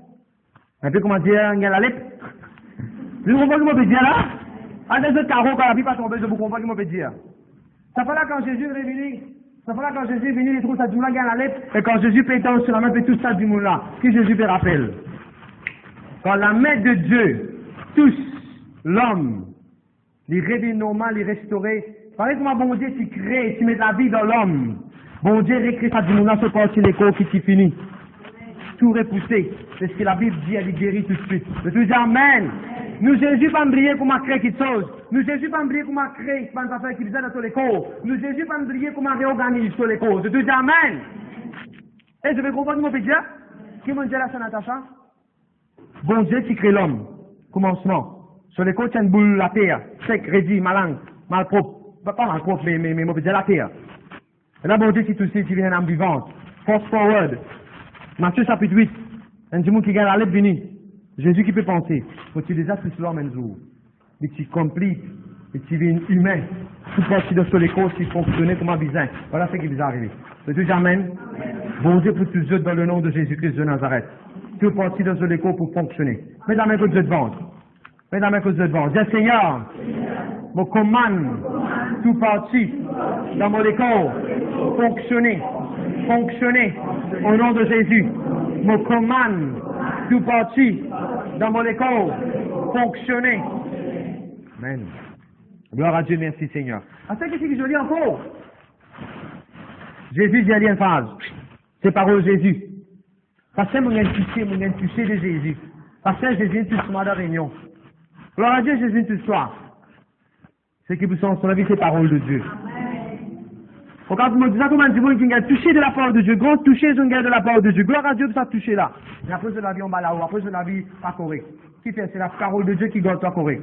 Un peu comment dire, il y a la lèpre. Vous comprenez ce que je peux dire là? À des autres carreaux, quand la vie pas tombée, je vous comprends ce que je peux dire. Ça fait là quand Jésus est venu, ça fait là quand Jésus est venu, il trouve ça du monde là, la lèpre, et quand Jésus paye sur la main, fait tout ça du monde là. Qui Jésus fait rappel? Quand la main de Dieu touche l'homme, il réveille normal, il restauré. Pareil comment bon Dieu, tu crées, tu mets la vie dans l'homme. Bon Dieu récrée ça du monde là, ce pas sur l'écho qui t'y finit. Tout repoussé. C'est ce que la Bible dit, elle est guérie tout de suite. Je te dis Amen. Nous, Jésus, pas briller pour créer quelque chose. Nous, Jésus, pas briller pour créer une affaire qui vient dans tous les corps. Nous, Jésus, pas briller pour réorganiser tous les corps. Je te dis Amen. Et je vais comprendre mon pédia. Qui m'a dit là, Natacha? Bon Dieu qui crée l'homme. Commencement. Sur les côtes, il y a une boule la terre. Sec, rédit, malang, mal propre. Pas mal propre, mais on peut dire la terre. Et là, bon Dieu qui touche, qui vient une âme vivante. Force forward. Matthieu chapitre 8. Un démon qui gagne la lettre bénie. Jésus qui peut penser. Faut tu déjà tous l'homme un jour. Mais tu complètes. Et tu viens humain. Tout parti de ce l'école, si fonctionnait comme un bizarre. Voilà ce qui vous est arrivé. C'est tout Amen. Bon Dieu pour tous autres dans le nom de Jésus-Christ de Nazareth. Tout parti de ce l'école pour fonctionner. Mets la main que vous êtes devant. Mets la main que vous êtes devant. Dis Seigneur, me commande tout parti dans mon école. Fonctionner. Fonctionner. Au nom de Jésus. Me commande tout parti dans mon école. Fonctionner. Amen. Gloire à Dieu, merci Seigneur. Ah, c'est qu'est-ce que je lis encore? Jésus dit une phrase. C'est parole de Jésus. Parce que mon touché de Jésus. Parce que Jésus tout soir de réunion. Gloire à Dieu, Jésus tout soir. C'est que vous sont sur la vie, c'est parole de Dieu. Quand vous me dites comment du monde qui a touché de la parole de Dieu, grand touché, je de la parole de Dieu. Gloire à Dieu pour ça touché là. Mais après de la vie, on va là-haut. Après de la vie, pas correct. Qui fait? C'est la parole de Dieu qui garde toi correct.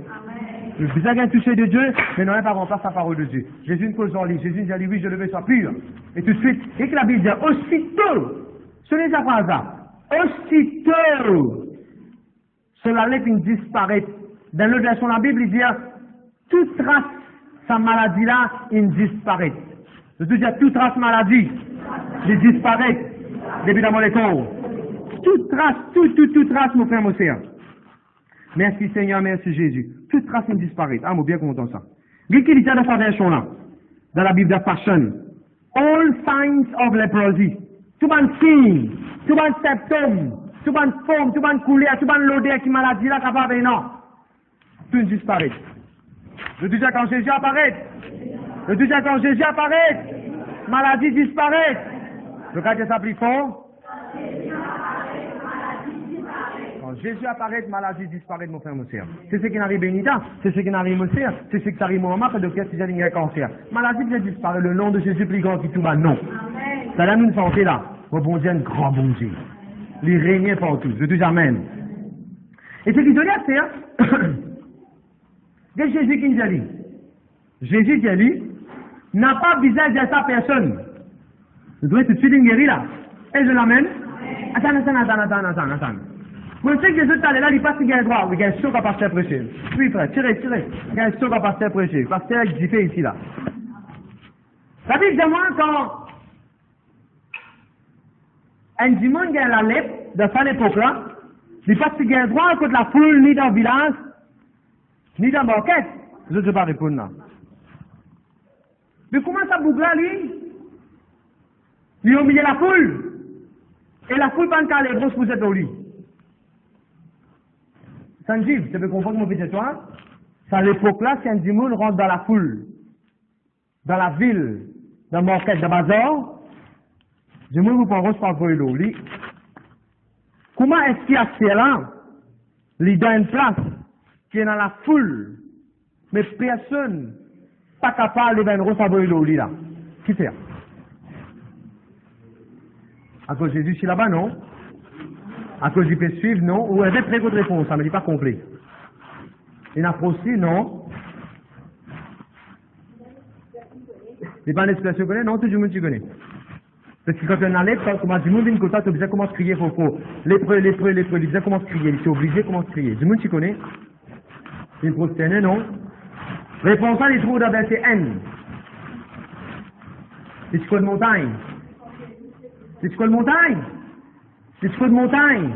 Le visage est touché de Dieu, mais non, pas remplace la parole de Dieu. Jésus ne cause en lui. Jésus dit, oui, je le veux, soit pur. Et tout de suite, et que la Bible dit, aussitôt, ce n'est pas par hasard. Aussitôt, cela lèpre disparaît. Dans l'autre version de la Bible, il dit, toute trace, sa maladie là, il disparaît. Je veux dire, toute trace maladie, il disparaît. Depuis dans mon corps. Toute trace, toute trace, mon frère, mon sœur. Merci Seigneur, merci Jésus. Toute trace il disparaît. Ah, moi bien content ça. Qu'est-ce qu'il dit dans sa version là? Dans la Bible de Passion. All signs of leprosy. Tout bon signe, tout bon symptôme, tout bon forme, tout bon couleur, tout bon l'odeur qui maladie là capable non. Tout disparaît. Je dis quand Jésus apparaît. Je dis quand Jésus apparaît. Maladie disparaît. Le cas de ça plus fort. Quand Jésus apparaît, maladie disparaît, mon frère, mon frère. C'est ce qui n'arrive Benita, c'est ce qui n'arrive mon frère, c'est ce qui arrive Mohamed, le docteur qui a un cancer. Maladie vient disparaître, le nom de Jésus plus grand qui tout va, non. Ça donne une santé là. Mon bon Dieu, un grand bon Dieu. Il règne partout. Je dis Amen. Et ce qui te dit, c'est, c'est Jésus qui nous a dit. Jésus qui a dit, n'a pas besoin de sa personne. Je dois tout de suite une guérie là. Et je l'amène. Attends. Vous savez que Jésus est là, il passe qu'il y a un droit, il y a un saut à pasteur prêcher. Oui, frère, tirez. Il y a un saut à pasteur prêcher. Pasteur qui fait ici là. Ça dit de moi quand un dimanche qui a la lèpre de cette époque-là, il passe qu'il y a un droit contre la foule, ni dans le village, ni dans la banquette. Je ne sais pas répondre là. Mais comment ça bouge là, lui? Il a oublié la foule. Et la foule, pas qu'à les grosses poussettes au lit. Sanjiv, tu peux comprendre mon petit toi? C'est à l'époque là, si un dimoun rentre dans la foule, dans la ville, dans le market de bazar, dimoun vous prend rose par l'eau. Comment est-ce qu'il y a là? Il dans une place qui est dans la foule, mais personne pas capable de faire une rose par l'eau là. Qui fait? À cause de Jésus, c'est là-bas, non? À cause du peut suivre, non? Ou avec très bonne réponse, ça ne me dit pas complet. Il n'a pas aussi, non? C'est pas une expression que tu connais? Non, tout le monde tu connais. Parce que quand on a l'être, comment du monde vient côté, tu obligé comment crier, Fofo. L'épreuve, il disait comment crier, il est obligé comment crier. Du monde tu connais? C'est une prosternée, non? Réponse à, il trouve dans verset N. C'est quoi de montagne? Les chicots de montagne? Les chicots de montagne?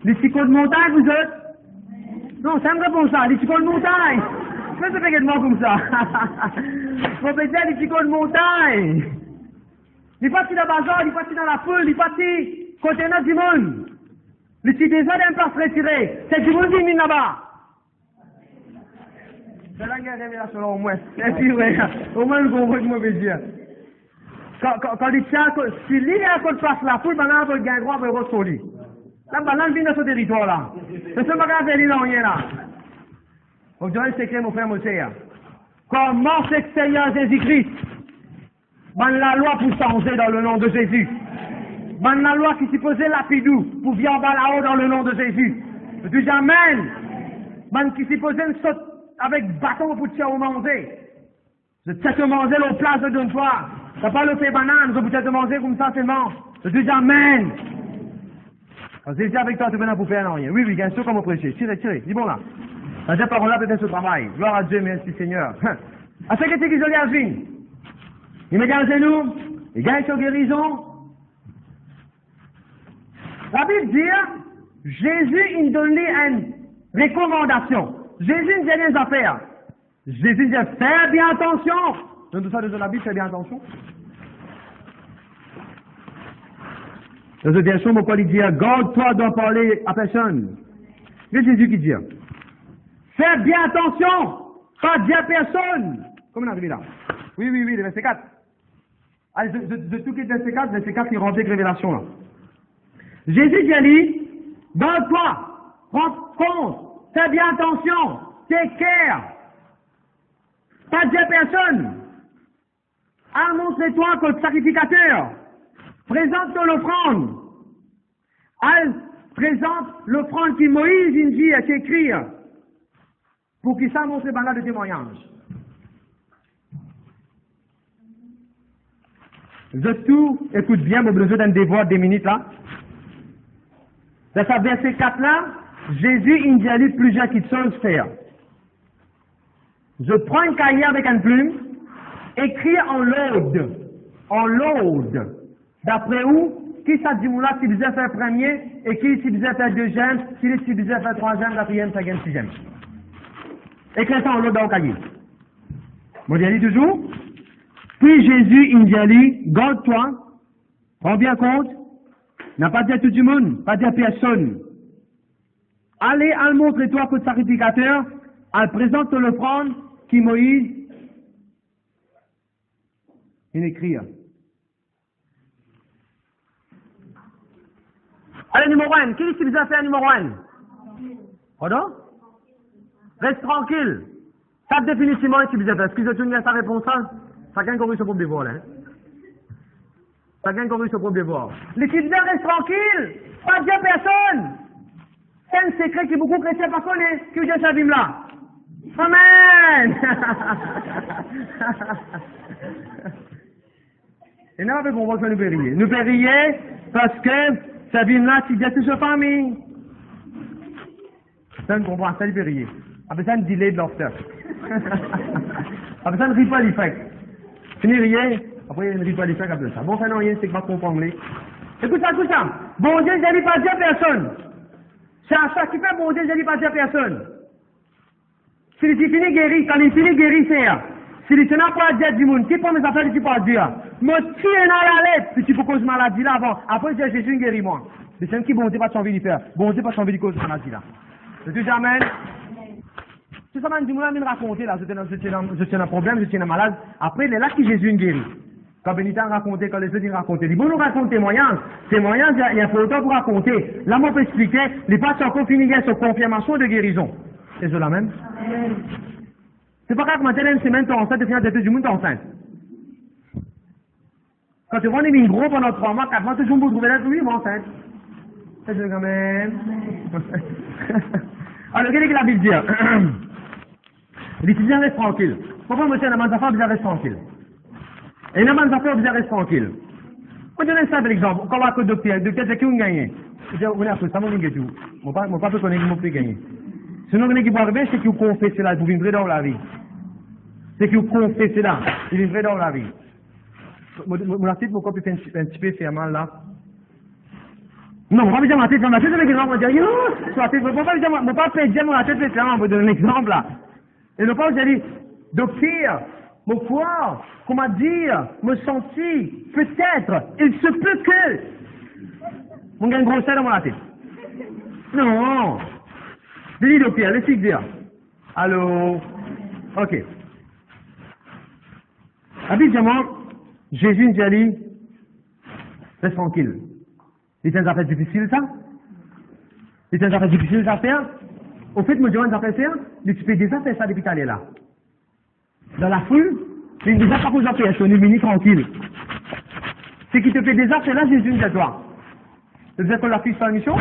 Les chicots de montagne, vous êtes? Non, ça me répond ça, les chicots de montagne! Pourquoi ça fait également comme ça? Faut peut dire les chicots de montagne! Il est parti dans le bazar, il est parti dans la foule, il est parti côté du monde. Les petits désordres d'un place retiré. C'est du monde qui est mis là-bas. C'est la guerre révélation là au moins. Et puis, ouais, au moins, nous comprenons ce que je veux dire. Quand il tient, si l'île est à côté de place la foule, maintenant, il y a un droit pour être sur lui. Là, maintenant, il vient dans ce territoire là. C'est ce que je vais faire rien là. Vous direz le secret, mon frère, mon seigneur. Comment c'est que Seigneur Jésus-Christ, la loi pour changer dans le nom de Jésus. La loi qui s'y posait lapidou pour viande là-haut dans le nom de Jésus. Je dis Amen. Qui s'y posait une saute avec bâton pour te manger. Je te manger au place de deux fois. T'as pas le fait banane, je peux te manger comme ça seulement. Je dis Amen. Quand j'ai dit avec toi, tu viens pour faire rien. Oui, bien sûr, comme on prêchait. Tirez. Dis bon là. La parole là peut-être ce travail. Gloire à Dieu, merci Seigneur. À ce que tu dis, je l'ai. Il met dans le genou, il gagne sa guérison. La Bible dit, Jésus, il donne une recommandation. Jésus, il dit des affaires. Jésus dit, fais bien attention. Donc tout ça de la Bible, fais bien attention. Dans cette version, pourquoi il dit, garde-toi d'en parler à personne. C'est Jésus qui dit, fais bien attention, pas dire à personne. Comment on arrive là? Oui, le verset 4. Allez, de tout qui est verset 4 qui rendait révélation là. Jésus dit, garde-toi, prends compte, fais bien attention, take care, pas dire à personne. Montre-toi comme sacrificateur, présente ton offrande. Présente l'offrande qui Moïse il dit à s'écrire pour qu'il s'en montre là de témoignage. Je tout, écoute bien, mon besoin d'un devoir des minutes là. Dans ce verset 4 là, Jésus il dit à lui plusieurs choses faire. Je prends une cahier avec une plume, écrit en load. D'après où, qui ça dit là, si vous avez fait premier, et qui si vous avez fait deuxième, si vous avez fait troisième, quatrième, cinquième, sixième. Écrit ça en load dans le cahier. Vous dit toujours? Puis Jésus, il dit, garde-toi, prends bien compte, n'a pas dit à tout le monde, pas dit à personne. Allez, montre-toi que sacrificateur, elle présente l'offrande qui Moïse, il écrit. Allez, numéro 1, qui est-ce qui vous a fait numéro 1? Pardon? Reste tranquille. Ça définitivement, si vous avez fait. Excusez-moi, sa réponse, chacun corrige son propre devoir, là. Chacun corrige son propre devoir. L'équipe reste tranquille. Pas dire personne. C'est un secret que beaucoup de chrétiens ne connaissent. Que Dieu s'abîme là. Amen. Et nous, on va que nous périer. Nous périer parce que s'abîme là, si Dieu se famille. Ça, on comprend, ça, il périer. Après ça, un delay de l'after. Après ça, un ritual effect. Fini rien, après, il y a un ritual effect après ça. Bon, ça, non, rien, c'est que pas comprendre. Écoute ça. Bon Dieu, je n'ai pas dit à personne. C'est à ça qui fait bon Dieu, je n'ai pas dit à personne. Si tu finis guéri, quand il finit guéri, c'est si tu n'as pas dire du monde, qui prend mes affaires, tu peux dire, me tire dans la lettre, puis tu peux cause maladie là avant. Après, je dis, Jésus, guéris-moi. Mais c'est qui bon Dieu pas de envie de faire. Bon Dieu pas de envie de cause maladie là. C'est jamais. Si ça m'a dit, moi, me raconter là, je tiens un problème, je tiens un malade. Après, il est là que Jésus guérit. Quand Bénitant racontait, quand les autres racontaient, il dit, bon, nous raconte témoignage. Témoignage, il y a faut autant pour raconter. Là, moi, on peut expliquer, les pas encore fini sur confirmation de guérison. C'est cela même. C'est pas grave, maintenant, une semaine, t'es enceinte, tu viens de du monde, t'es enceinte. Quand tu vois une mine gros pendant 3 mois, 4 mois, toujours vous trouvez là, oui, moi, enceinte. C'est quand même. Alors, qu'est-ce que la Bible dit? Les étudiants restent tranquilles. Pourquoi monsieur n'a pas d'affaires, vous restez tranquille? Et n'a pas d'affaires, vous restez tranquille. On donne un simple exemple. Quand on va à docteur, c'est qui vous gagnez? Je dis, on est à ça, mon gars, tout. Mon papa peut connaître qui m'a fait gagner. Sinon, ce qui va arriver, c'est qu'il vous confesse cela, vous vivrez dans la vie. C'est qu'il vous confesse cela, vous vivrez dans la vie. Mon tête, mon corps peut faire un petit peu faire mal là. Non, on va pas dire ma tête, c'est un exemple, on va dire, yo, sur tête, on va pas dire, on va pas dire mon tête, c'est on va donner un exemple là. Et ne pas vous dire, docteur, me croire, comment dire, me sentir, peut-être, il se peut que. Mon gars, une grosse tête dans ma tête. Non. Dis docteur, laissez dire. Allô. Ok. Habituellement, Jésus nous a dit, reste tranquille. C'est une affaire difficile, ça? C'est une affaire difficile à faire? Au fait, me dire une affaire faire, mais tu peux déjà faire ça depuis que tu es là. Dans la foule, tu ne déjà pas pour faire, tu es venu tranquille. Ce qui te fait déjà faire là, Jésus nous a toi. Tu veux dire que la fille fait la mission?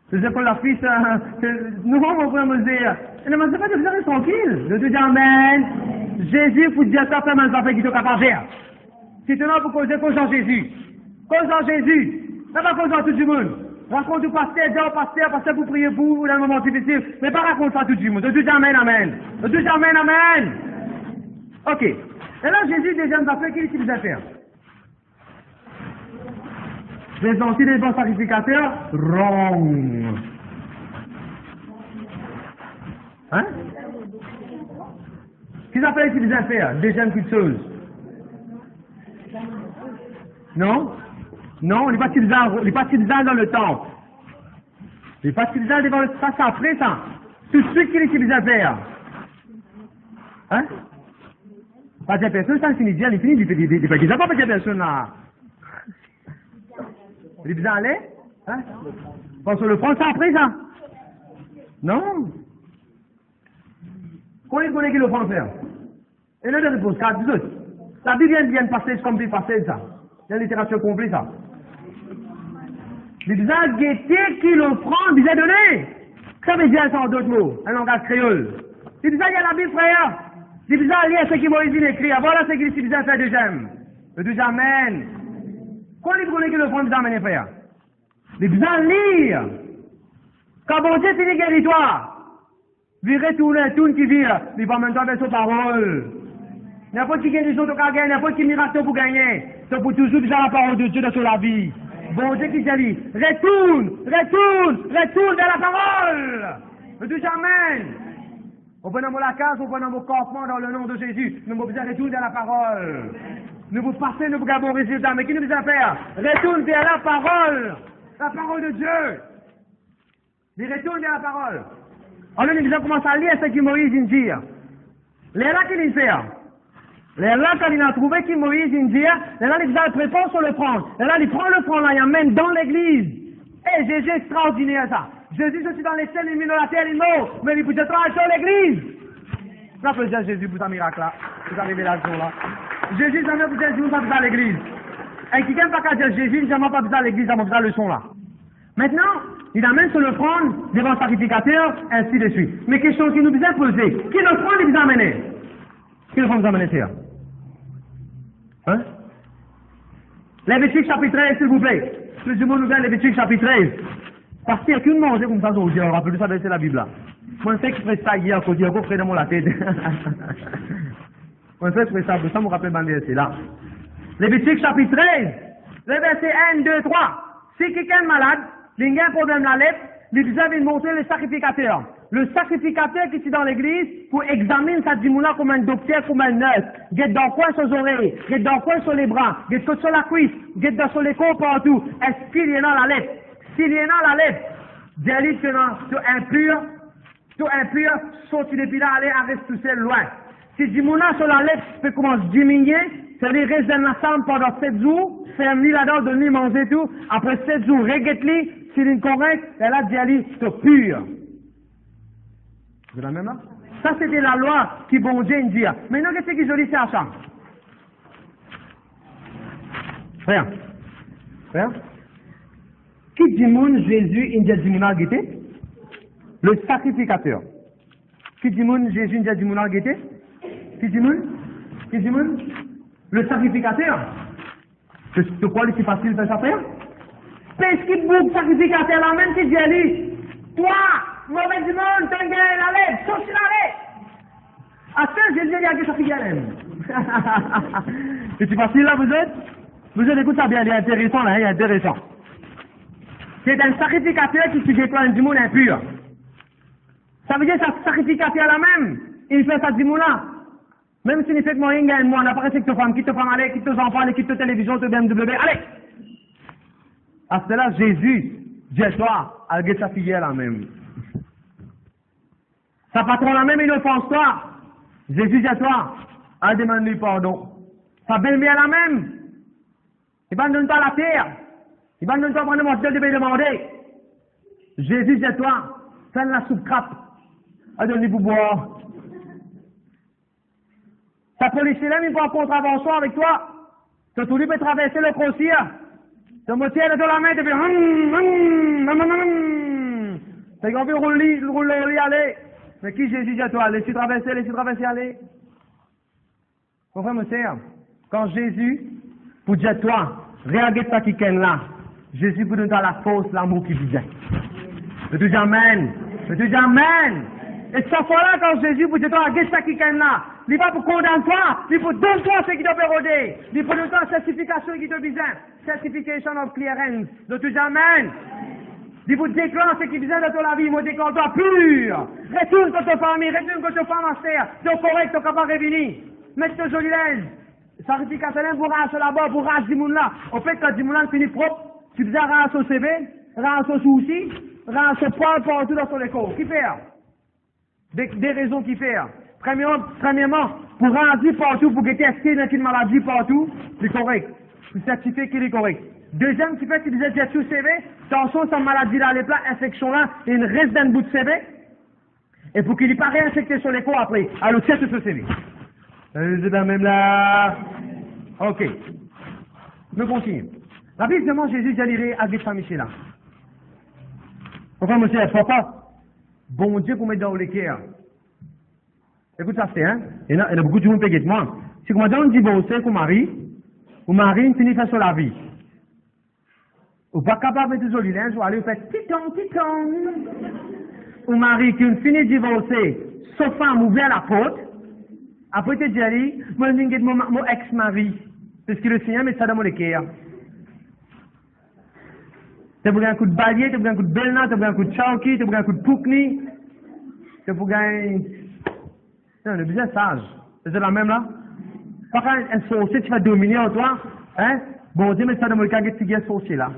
Tu veux dire que la fille, nous, on va me dire, ne me pas de faire tranquille. Je te dis, amen. Jésus, faut dire ça, faire mes affaires qui sont capables de faire. Si tu n'as pas causer, cause en Jésus. Cause en Jésus. Ça va cause en tout le monde. Raconte au pasteur, dis au pasteur pour prier pour vous dans un moment difficile. Mais pas raconte ça à tout le monde. Je dis amen, amen. Je dis amen, amen. Ok. Et là, Jésus, déjà, nous a fait qu'il utilise à faire. Les anciens des bons sacrificateurs, wrong. Hein? Qu'est-ce qu'on appelle utiliser à faire? Déjà une petite chose. Non? Non, on n'est pas utilisé dans le temple. Il n'est pas utilisé devant le ça, c'est après ça. Tout de suite qu'il utilise à faire. Hein? Pas de personne, ça finit bien, il finit, il fait qu'il n'a pas de personne là. Il est bien allé? Hein? Parce qu'on le prend ça après ça? Non? Combien de connaît qui le prend faire? Et là, de réponse, 4 autres. La Bible vient de passer comme des passages ça. Il y a une littérature complète ça. Les gens guettés qui le prend, ils ont donné. Ça veut dire ça en d'autres mots, un langage créole. Les gens, il y a la Bible, frère. Les gens, il y a ce qui Moïse écrit. Voilà ce qu'il utilise à faire deuxième. Le deuxième, amen. Quand les gens qui le prend, ils amènent, frère. Les gens lire. Quand bon Dieu finit guérit-toi. Virez tourne qui vire. Il va maintenant avec ses paroles. N'importe qui guérison tu as gagné, n'importe qui miracle pour gagner. C'est pour toujours déjà la parole de Dieu dans la vie. Bon Dieu qui dit, retourne vers la parole. Ne dis jamais. On prend la case, on prend mon campement dans le nom de Jésus. Nous vous retourner vers la parole. Nous vous passez, nous vous gardons résultat. Mais qui nous a fait? Retourne vers la parole de Dieu. Il retourne vers la parole. Alors nous avons commencé à lire ce que Moïse dit. Les là qu'il fait. Les là, quand il a trouvé qui Moïse dit, les là, il prépare sur le prendre. Les là, il prend le prendre là, il amène dans l'église. Et Jésus extraordinaire ça. Jésus, je suis dans les ciels, il mine la terre, il meurt. Mais il peut être sur l'église. Ça peut dire Jésus pour un miracle là, pour sa révélation là. Jésus, jamais vous dire, vous pas besoin à l'église. Et qui n'aime pas qu'à dire Jésus, jamais pas besoin à l'église, jamais besoin de leçon là. Maintenant, il amène sur le prendre devant le sacrificateur, ainsi de suite. Mais question qui nous vient poser, qui le prend, il vous amener? Qui le prend, vous amener faire? Hein? Lévitique chapitre 13, s'il vous plaît. Plus du monde nous vient Lévitique chapitre 13. Parce qu'il n'y a qu'une manger comme ça aujourd'hui, on rappelle ça c'est la Bible là. Moi, je sais que je ferais ça hier, quand je ferais dans la tête. Moi, je sais que je ferais ça, pour ça, me rappelle ma verset là. Lévitique chapitre 13, le verset 1, 2, 3. Si quelqu'un est malade, il y a un problème dans la lettre, il vient de montrer le sacrificateur. le sacrificateur qui est dans l'église, pour examiner sa dimoula comme un docteur, comme un nurse. Get dans quoi sur les oreilles, get dans quoi sur les bras, get sur la cuisse, get dans sur les corps partout. Est-ce qu'il y en a la lèvre? S'il y en a la lèvre, dis-lui que tu impur, sorti depuis là, aller arrête tout seul loin. Si dimoula sur la lèvre peut commencer à diminuer, c'est-à-dire reste dans la salle pendant 7 jours, ferme-lui là-dedans, donne-lui manger tout, après 7 jours, regrette-lui, s'il est correct, et là, dis-lui, c'est pur. Vous la même là? Ça, c'était la loi qui bon Dieu dit. Maintenant, qu'est-ce qui joli, c'est à ça? Frère. Qui dit moun Jésus, il dit moun guetté? Le sacrificateur. Qui dit moun Jésus, il dit moun guetté? Qui dit moun? Le sacrificateur. Tu crois que c'est facile de faire ça, frère? Parce qu'il bouge sacrificateur là même qui dit à lui, toi, mauvais du monde, t'as gagné la lèvre, sauf sur la lèvre. À ce Jésus il y a que ça qui gagne. C'est facile là, vous êtes? Vous êtes, écoute ça bien, il est intéressant là, il est intéressant. C'est un sacrificateur qui se déploie du monde impur. Ça veut dire que ce sacrificateur là même, il fait ça du monde là. Même s'il fait que moi, il gagne moi, on n'a pas que ta femme, quitte ta femme, allez, quitte tes enfants, allez, quitte ta télévision, ta BMW, allez! À cela, Jésus, dis-toi, avec sa fille là même. Sa patron là même, il offense toi. Jésus, dis-toi, elle demande-lui pardon. Sa belle-mère là même, il va donner toi la terre. Il va donner toi prendre mon de lui demander. Jésus, dis-toi, fais la soupe crappe. Elle donne-lui pour boire. Ta policier là, il prend en contravention avec toi. Tu tout lui peut traverser le crossier. Tu me tiens de la main, tu fais t'as envie de rouler, aller. Mais qui Jésus dit à toi? Laisse-tu traverser, aller. Mon frère, me sert. Quand Jésus, pour dire à toi, regarde ça qui est là. Jésus pour donner la force, l'amour qui vient. Je te dis amen. Et cette fois-là, quand Jésus pour dire à toi, regarde ça qui est là. Il va pour condamner toi, il faut donner toi ce qui t'a pérodé. Il faut donner toi la certification qui te besoin. Certification of clearance. De tout amen. Il faut déclarer ce qui besoin de ton vie. Il faut déclarer toi pur. Retourne dans ta famille, retourne dans ta femme à terre. Tu es correct, tu es capable de revenir. Mets ton joli linge. Certification pour raser là-bas, pour raser du monde là. En fait, quand du monde là finit propre, tu faisais raser au CV, raser au souci, raser au poil partout dans ton école. Qui fait? Des raisons qui fait. Premièrement, pour raser partout, pour tester une maladie partout, c'est correct. Pour certifier qu'il est correct. Deuxième qui fait, tu disais, tu as tout CV, attention, cette maladie là, les plats, infection là, il y a une reste d'un bout de CV. Et pour qu'il n'y ait pas réinfecté sur les cours après, alors tiens tout ce CV. C'est la même là. Ok. Nous continuons. La Bible demande Jésus d'aller avec sa mission là. Pourquoi, monsieur, papa? Bon Dieu, pour mettre dans le cœur. Écoute ça, c'est, hein? Il y a beaucoup de monde qui pègue moi. Si comment on dit, bon, c'est qu'on marie, ou mari, finit faire sur la vie. Ou pas capable de joli linge, ou aller faire titon. Ou mari qui finit de divorcer, sauf femme ouvert la porte, après te dire, moi, je vais mon ex-mari, parce que le Seigneur met ça dans mon cœur. Tu as un coup de balai, tu as un coup de belna, tu as un coup de chauki, tu as un coup de poukni, tu as un... Non, le bien sage. C'est la même là. Pas quand un sorcier, tu vas dominer en toi, hein? Bon Dieu, mais ça dans mon cœur, tu es sorcier là.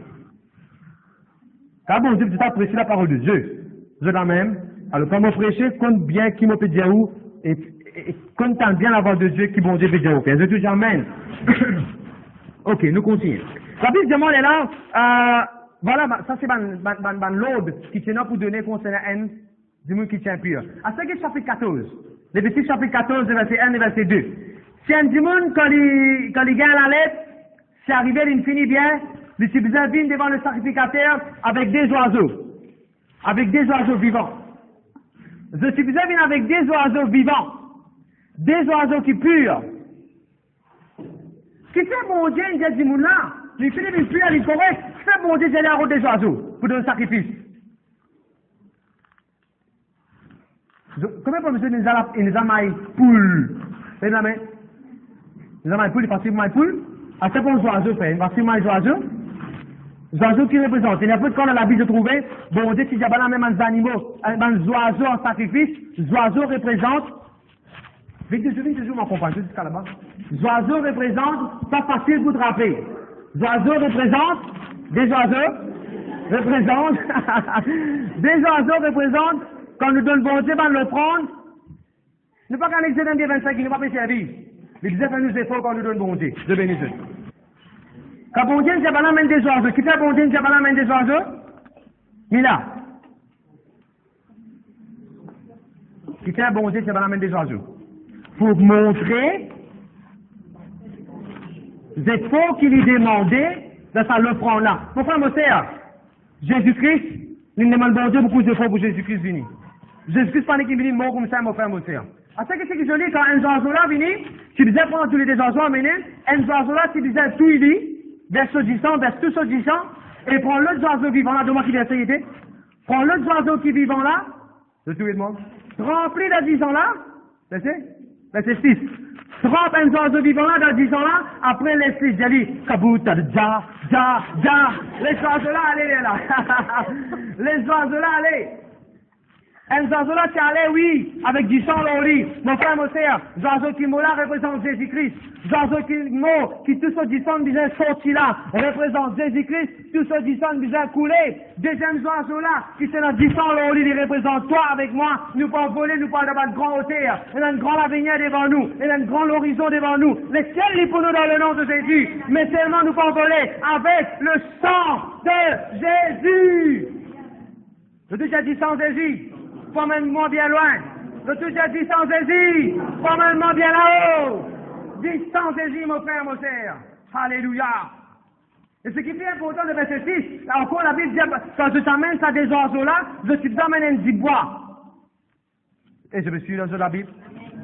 Car bon Dieu, tu t'apprécies la parole de Dieu. C'est la même. Alors, quand on prêche, compte bien qui m'a peut dire où, et compte bien la voix de Dieu qui bon Dieu peut dire où. Je dis amen. Ok, nous continuons. La Bible demande là, voilà, ça c'est l'ordre qui tient pour donner concernant un du monde qui tient pur. À ce qui est chapitre 14, Lévitique chapitre 14, verset 1 et verset 2. Si un du monde, quand il gagne la lettre, c'est arrivé, il finit bien, il se vient devant le sacrificateur avec des oiseaux vivants. Je suis venu avec des oiseaux vivants, des oiseaux qui purent. Ce qui fait mon Dieu, il dit du monde là, il finit il pur, il est correct, ce qui fait mon Dieu, c'est aller des oiseaux pour donner un sacrifice. Comment pour monsieur nous a maïs poule? C'est la main. Nous a maïs poule, il passe maïs poule. À ce point, oiseaux fait, il passe maïs oiseaux. Oiseaux qui représentent. Il n'y a pas de quand dans la Bible de trouver, bon Dieu, si j'ai pas même un animaux, un oiseau en sacrifice, oiseaux représentent, vite toujours m'en comprendre, jusqu'à là-bas. Oiseaux représentent, pas facile pour te rappeler. Oiseaux représentent, des oiseaux représentent, des oiseaux représentent, quand nous donne bon Dieu, va le prendre, ne pas qu'un excédent de 25 qui ne va pas servir. Mais Dieu fait nous efforts quand nous donne bon Dieu. Je bénis Dieu. Quand bon Dieu, j'ai pas la main des oiseaux. Qui fait bon Dieu, j'ai pas la main des oiseaux? Mila. Qui fait bon Dieu, j'ai pas la main des oiseaux. Pour montrer les efforts qu'il lui demandait dans sa le prendre là. Mon frère Mosea, Jésus-Christ, il demande bon Dieu beaucoup d'efforts pour Jésus-Christ venir. Jésus-Christ pas qui vient mort comme ça, mon frère Mosea. À ce que c'est que je lis quand un oiseau là vient, tu disais prendre tous les oiseaux amenés, un oiseau là, tu disais tout il dit, verset 10, verset tout ce 10, et prends l'autre oiseau vivant là, demande qui verset il était, prends l'autre oiseau qui vivant là, de tout le monde, remplis de 10 ans là, verset 6, trempe un oiseau vivant là dans 10 ans là, après les 6, j'ai dit, kabouta, ja, les oiseaux là, allez là, les oiseaux là, allez. Un oiseau là, c'est allé, oui, avec du sang là au lit. Mon frère Mosea, oiseau qui mort là représente Jésus-Christ. Oiseau qui mort, qui tout ce du sang déjà sorti là, représente Jésus-Christ. Tout ce du sang déjà coulé. Deuxième oiseau là, qui c'est dans du sang là au lit, il représente toi avec moi. Nous pas voler, nous pas d'avoir de grand hauteur. Il y a un grand avenir devant nous. Il y a un grand horizon devant nous. Le ciel est pour nous dans le nom de Jésus. Mais seulement nous pas voler avec le sang de Jésus. Je dis déjà dit sang Jésus. Promène-moi bien loin. Le tout a dit sans Jésus. Promène-moi bien là-haut. Dis sans Jésus, mon frère, mon frère. Alléluia. Et ce qui est important de verset 6, là encore la Bible dit, quand je t'amène ça des oiseaux là, je t'amène un petit bois. Et je me suis dans la Bible.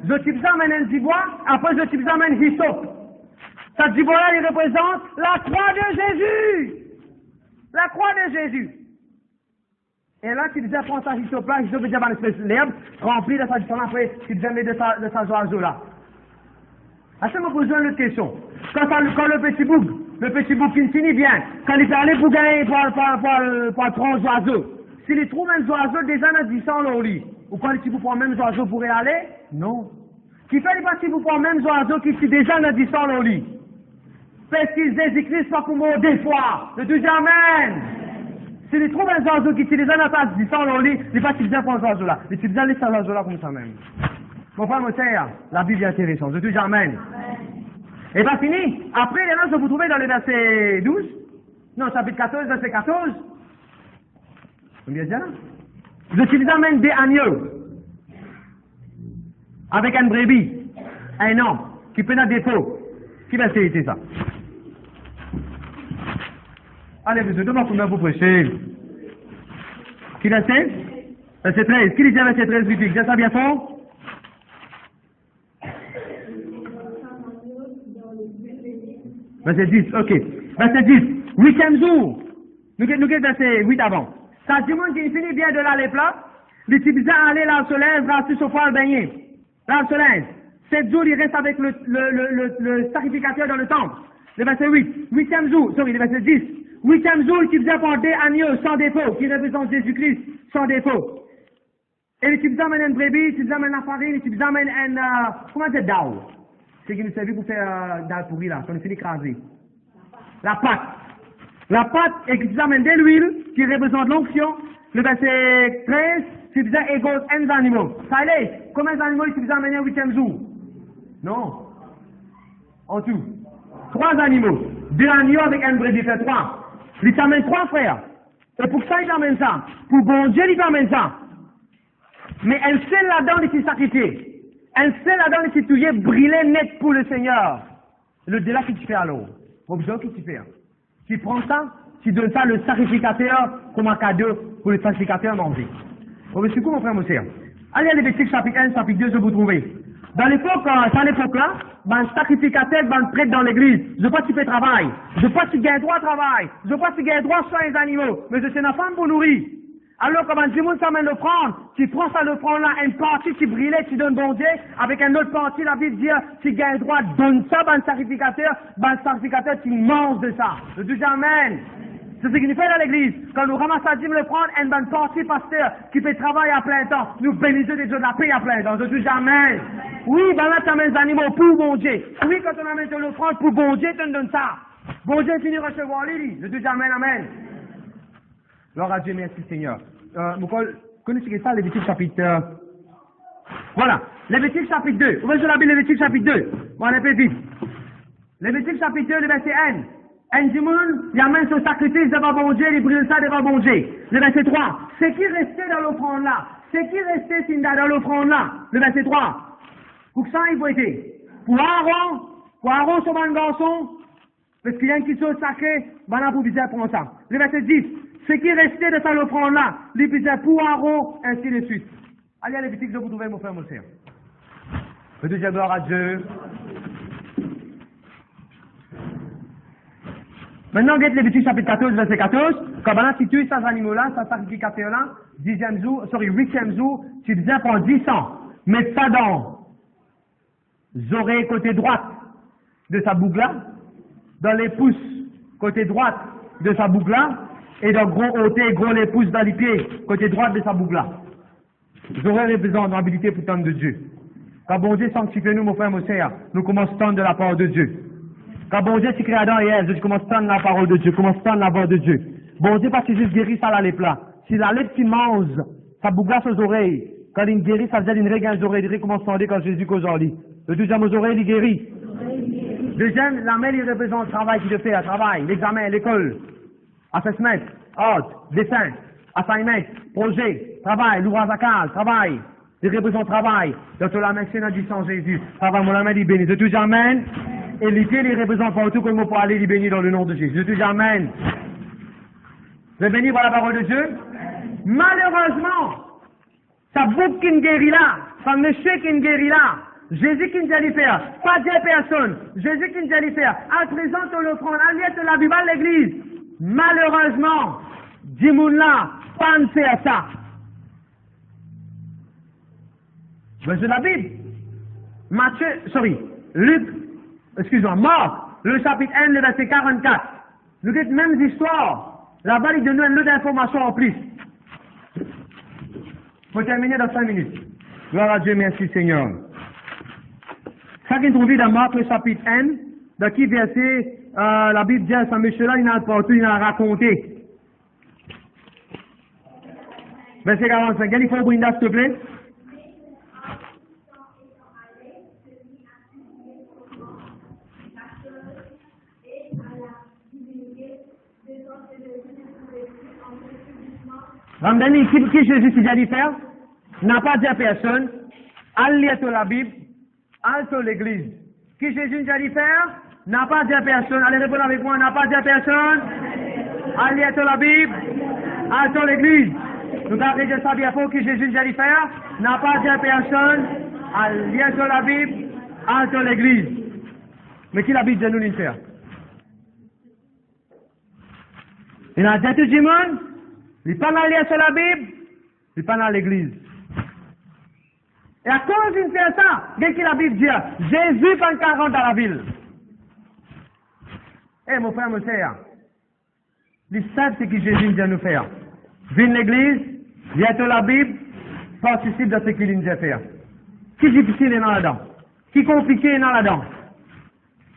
Je t'amène un petit bois, après je t'amène hyssop. Ça dit bois là, il représente la croix de Jésus. La croix de Jésus. Et là, tu disais, prends ça, hyssop là, hyssop veut dire une espèce d'herbe, rempli de sa différence, après, tu disais, mets de sa oiseau là. À ce moment, je me pose une autre question. Quand le petit bouc qui finit bien, quand il est allé pour gagner, pour prendre oiseau, s'il trouve un oiseau déjà dans 10 ans là au lit, ou quand il vous prend même oiseau pourrait aller? Non. Qui fait pas si vous prenez même oiseau qui est déjà dans 10 ans là au lit? Parce que Jésus-Christ pas pour mourir des fois. Le Dieu Amen. S'il trouve un oiseau qui est déjà dans ta 10 ans là au lit, il n'est pas suffisant pour un oiseau là. Il est suffisant de laisser un oiseau là comme ça même. Mon frère, mon frère, la Bible est intéressante. Je te dis Amen. Et pas fini. Après, les noms que vous trouvez dans le verset 12, non, chapitre 14, verset 14. Combien de gens? Je te amène des agneaux. Avec un brebis. Un homme. Qui peut dans des faux. Qui va essayer ça? Allez, vous demandez combien vous prêchez. Qui va essayer? Verset 13. Qui dit verset 13 biblique? J'ai ça bien fort? Verset 10, ok. Verset 10, 8e jour. Nous sommes verset 8 avant. Ça dit monde qui finit bien de l'aller plat, l'utiliser à aller là au soleil, là sur ce foie baigner. Là au soleil. 7 jours, il reste avec le sacrificateur dans le temple. Le verset 8. 8e jour, sorry, le verset 10. 8e jour, il utilisait pour des agneaux sans défaut, qui représente Jésus-Christ sans défaut. Et il utilisait un brebis, il utilisait la farine, il utilisait un, comment c'est dao? C'est qui nous servait pour faire dans le pourri là, quand on finit écrasé. La pâte. La pâte, et qui amène de l'huile, qui représente l'onction. Le verset 13, tu disais égale un animaux. Ça allait, combien d'animaux tu disais amener au 8e jour? Non. En tout. 3 animaux. 2 agneaux avec un brebis, fait 3. Il t'amène 3 frères. Et pour ça, il t'amène ça. Pour bon Dieu, il t'amène ça. Mais elle sait là-dedans, il s'est sacrifié. Un seul Adam qui tué brûlé net pour le Seigneur. Le delà que tu fais alors. Objet que tu fais. Tu prends ça, tu donnes ça le sacrificateur comme un cadeau pour le sacrificateur manger. Vous voyez, c'est quoi mon frère, mon frère? Allez à Lévitique chapitre 1, chapitre 2, je vous trouver. Dans l'époque, dans l'époque-là, ben, sacrificateur, ben, prêtre dans l'église. Je veux pas que tu fais travail. Je veux pas que tu gagnes droit à travail. Je veux pas que tu gagnes droit sur les animaux. Mais je suis une femme pour nourrir. Alors, quand Dieu s'amène le prendre, tu prends ça, le prendre là, une partie, tu brûlais, tu donnes bon Dieu, avec un autre partie, la Bible dit, tu gagnes droit, donne ça, ben, sacrificateur, tu manges de ça. Je dis Amen. C'est ce qu'il nous fait dans l'église. Quand nous ramassons Jim le prendre, une bonne partie pasteur qui fait travail à plein temps. Nous bénissons des Dieu de la paix à plein temps. Je dis jamais. Oui, ben là, tu amènes les animaux pour bon Dieu. Oui, quand on amène l'offrande pour bon Dieu, tu nous donnes ça. Bon Dieu finit recevoir lui. Je dis jamais, amen. Gloire à Dieu, merci Seigneur. Vous connaissez ça, Lévitique chapitre... Voilà, Lévitique chapitre 2. Ouvrez sur la Bible, Lévitique chapitre 2. Bon, on est plus vite. Lévitique chapitre 2, le verset 1. Un dimoun, il amène son sacrifice devant bon Dieu, il brûle ça devant bon Dieu. Le verset 3. C'est qui restait dans l'offrande là? C'est qui restait Sinda dans l'offrande là? Le verset 3. Pour que ça, il faut être. Pour Aaron, son bon garçon, parce qu'il y a un qui chose sacré, maintenant pour viser pour ça. Le verset 10. Ce qui restait de son offrande là, il visait pour Aaron, ainsi de suite. Allez à Lévitique, je vous trouver mon frère, mon frère. Le deuxième gloire à Dieu. Maintenant, on regarde Lévitique chapitre 14, verset 14. Quand on a situé ces animaux-là, ces sacrificateurs-là, 8e jour, tu disais pour 10 ans, mets ça dans les oreilles côté droite de sa boucle-là, dans les pouces côté droite de sa boucle-là, et dans gros ôté, gros les pouces dans les pieds côté droite de sa boucle-là. Les oreilles représentent l'habilité pour tendre de Dieu. Quand bon Dieu sanctifie nous, mon frère, mon sœur, nous commençons à tendre de la parole de Dieu. Quand bon Dieu s'est créé Adam et Ève, je commence à tendre la parole de Dieu, commence à tendre la voix de Dieu. Bon Dieu, parce que juste guérit ça la lèpre là. Si la lèpre qui mange, ça bougasse aux oreilles. Quand il guérit, ça veut dire qu'il regagne les oreilles, il recommence à tendre quand Jésus cause en lui. Le deuxième aux oreilles, il guérit. Deuxième, la main, il représente le travail qu'il fait, le travail, l'examen, l'école, assessment, ordre, dessin, assignment, projet, travail, l'ouvrage à case, travail. Il représente le travail. Donc, la main, c'est du sang Jésus. Travail, mon main, il bénit. De tout amen. Et l'idée, il représente partout comme on peut aller, il bénit dans le nom de Jésus. De tout amen. Vous êtes bénis par la parole de Dieu? Malheureusement, ça boucle qui ne guérit là, ça monsieur qui ne guérit là, Jésus qui ne dit faire, pas des personnes, Jésus qui ne dit faire, à présent on l'offrande, à liette la Bible à l'église. Malheureusement, dis-moi là, pensez à ça. Mais c'est la Bible. Marc, le chapitre 1, le verset 44. Nous avons même histoire. Là-bas, il donne une autre information en plus. Il faut terminer dans 5 minutes. Gloire à Dieu, merci Seigneur. Ça qui trouve dans Marc, le chapitre 1, dans qui verset, la Bible dit à ce monsieur-là, il a partout, il a raconté. Verset 45. Il faut Brinda, s'il te plaît. Ramdani, qui Jésus s'est dit faire? N'a pas dit à personne. Allez à la Bible, allez à l'église. Qui Jésus nous a dit faire? N'a pas dit à personne. Allez répondre avec moi, n'a pas dit à personne. Allez à la Bible, allez à l'église. Nous avons dit ça bien fort, qui Jésus nous a dit faire? N'a pas dit à personne. Allez à la Bible, allez à l'église. Mais qui la Bible dit nous de faire? Il a dit à tout le monde. Il n'est pas allé sur la Bible, il n'est pas dans l'église. Et à cause de faire ça, dès que la Bible dit, Jésus prend 40 dans la ville. Eh mon frère, mon sœur, ils savent ce que Jésus vient nous faire. Viens l'église, viens sur la Bible, participe de ce qu'il nous a fait. Qui difficile est dans là-dedans? Qui compliqué est dans là-dedans?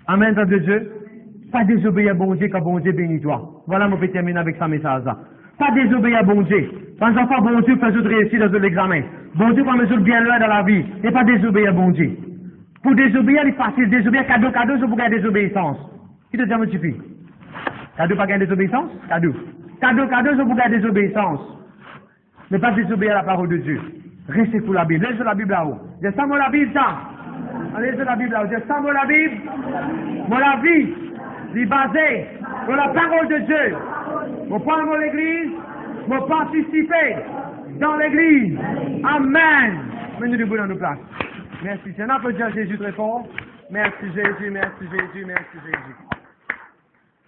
Amen, peuple de Dieu. Pas désobéir à bon Dieu quand bon Dieu bénit toi. Voilà, mon petit terminer avec ça message-là. Pas désobéir à bon Dieu. Quand enfant, bon Dieu fait de réussir dans l'examen. Bon Dieu fait mesure bien loin dans la vie. Et pas désobéir à bon Dieu. Pour désobéir, il est facile. Désobéir, cadeau, c'est pour gagner désobéissance. Qui te dit, mon petit cadeau, pas gagner désobéissance? Cadeau, c'est pour gagner désobéissance. Mais pas désobéir à la parole de Dieu. Restez pour la Bible. Laissez la Bible là-haut. J'ai ça, moi, la Bible, ça. Allez, la Bible là-haut. J'ai ça, moi, la Bible. Moi, la vie, est basée sur la parole de Dieu. Mon prendre mon église, mon participer dans l'église. Amen. Menez debout dans nos places. Merci. C'est un applaudissement à Jésus très fort. Merci Jésus, merci Jésus, merci Jésus.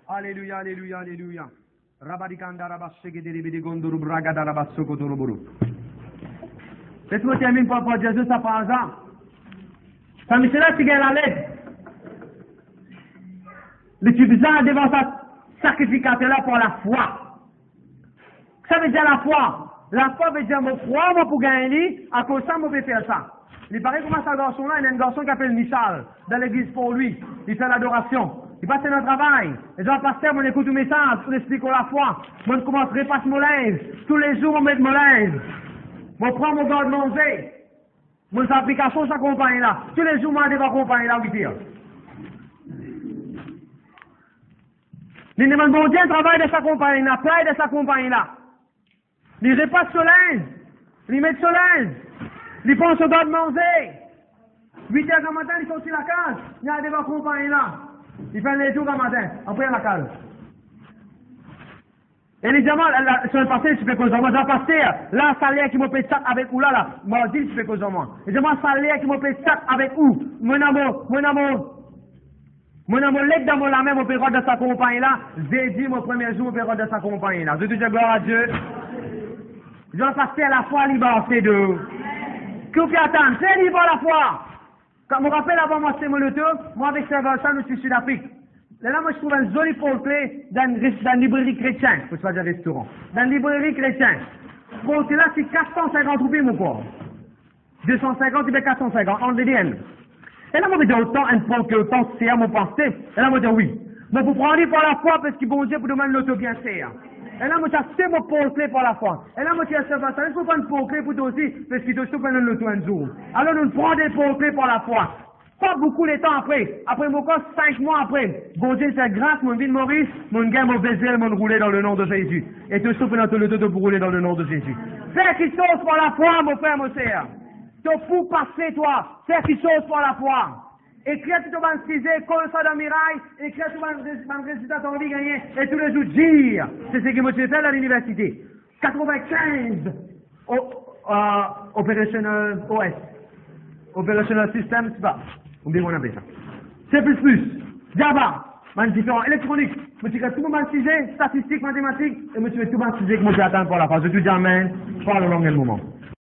Alléluia, alléluia, alléluia. Rabadikanda rabashegedere gondoro bragada rabasokotoroboru. Laisse-moi terminer par Jésus, ça par hasard. Ça me sera si la lettre. Le tubisa devant ça. sacrificateur là pour la foi. Ça veut dire la foi. La foi veut dire, je crois pour gagner, à cause de ça, je vais faire ça. Il paraît comment ce garçon-là, il y a un garçon qui s'appelle Michal, dans l'église pour lui. Il fait l'adoration. Il passe dans le travail. Et dans le pasteur, on écoute le message, on explique la foi. On commence à repasser mon linge. Tous les jours, on met mon linge. On prend mon garde manger. Mon application s'accompagne là. Tous les jours, moi, je vais accompagner là, oui, il demande bon Dieu, travail de sa compagnie là, plaie de sa compagnie là. Il repasse ce linge. Il met ce linge. Il pense au garde manger. 8 heures du matin, il sort sur la case. Il y a des compagnie là. Il fait les jours du matin, après la case. Et les diamants, sur le passé, tu fais cause de moi. J'ai passé, là, salaire qui me paye ça avec où là, moi, dis, tu fais cause de moi. Les diamants, salaire qui me paye ça avec où? Mon amour, l'aide dans mon la main, mon père de sa compagnie là. J'ai dit, mon premier jour, mon père de sa compagnie là. Je dis, gloire à Dieu. Je vais passer à la foi libre, c'est de. Que puis attendre, c'est libre la foi. Quand je me rappelle avant moi, c'est mon auto, moi avec Servation, je suis Sud-Afrique. Et là, moi, je trouve un joli portrait dans une librairie chrétienne, faut pas dire restaurant. Dans une librairie chrétienne. Bon, c'est là, c'est 450 roupies, mon corps. 250, il fait 450, en DDN. Et là, moi, je dis autant, un point que autant, c'est à mon passé. Et là, moi, je dis oui. Mais vous prenez pour la foi, parce que bon Dieu, pour demander l'auto bien faire. Et là, moi, c'est mon portrait pour la foi. Et là, moi, je dis ça, il faut prendre un portrait pour toi aussi, parce qu'il doit se prendre l'auto un jour. Alors, nous prenons des portraits pour la foi. Pas beaucoup de temps après. Après mon corps, 5 mois après. Bon Dieu, c'est grâce, mon vie de Maurice, mon gain, mon vaisselle, mon rouler dans le nom de Jésus. Et tout ça, pendant tout le temps, pour rouler dans le nom de Jésus. Fais quelque chose pour la foi, mon frère, mon sœur. Te fous passer, toi. Fais quelque chose pour la foi. Écris tout le baptisé, colle ça dans miraille, écris tout le résultat de ton vie gagné, et tous les jours dire. C'est ce que moi j'ai fait à l'université. 95, Operational OS. Operational System, c'est pas. On dit qu'on appelle ça. C++, Java, différents électroniques. Je suis tout baptisé, statistiques, mathématiques, et je suis tout baptisé que moi j'attends pour la phase. Je dis amen, par le long moment.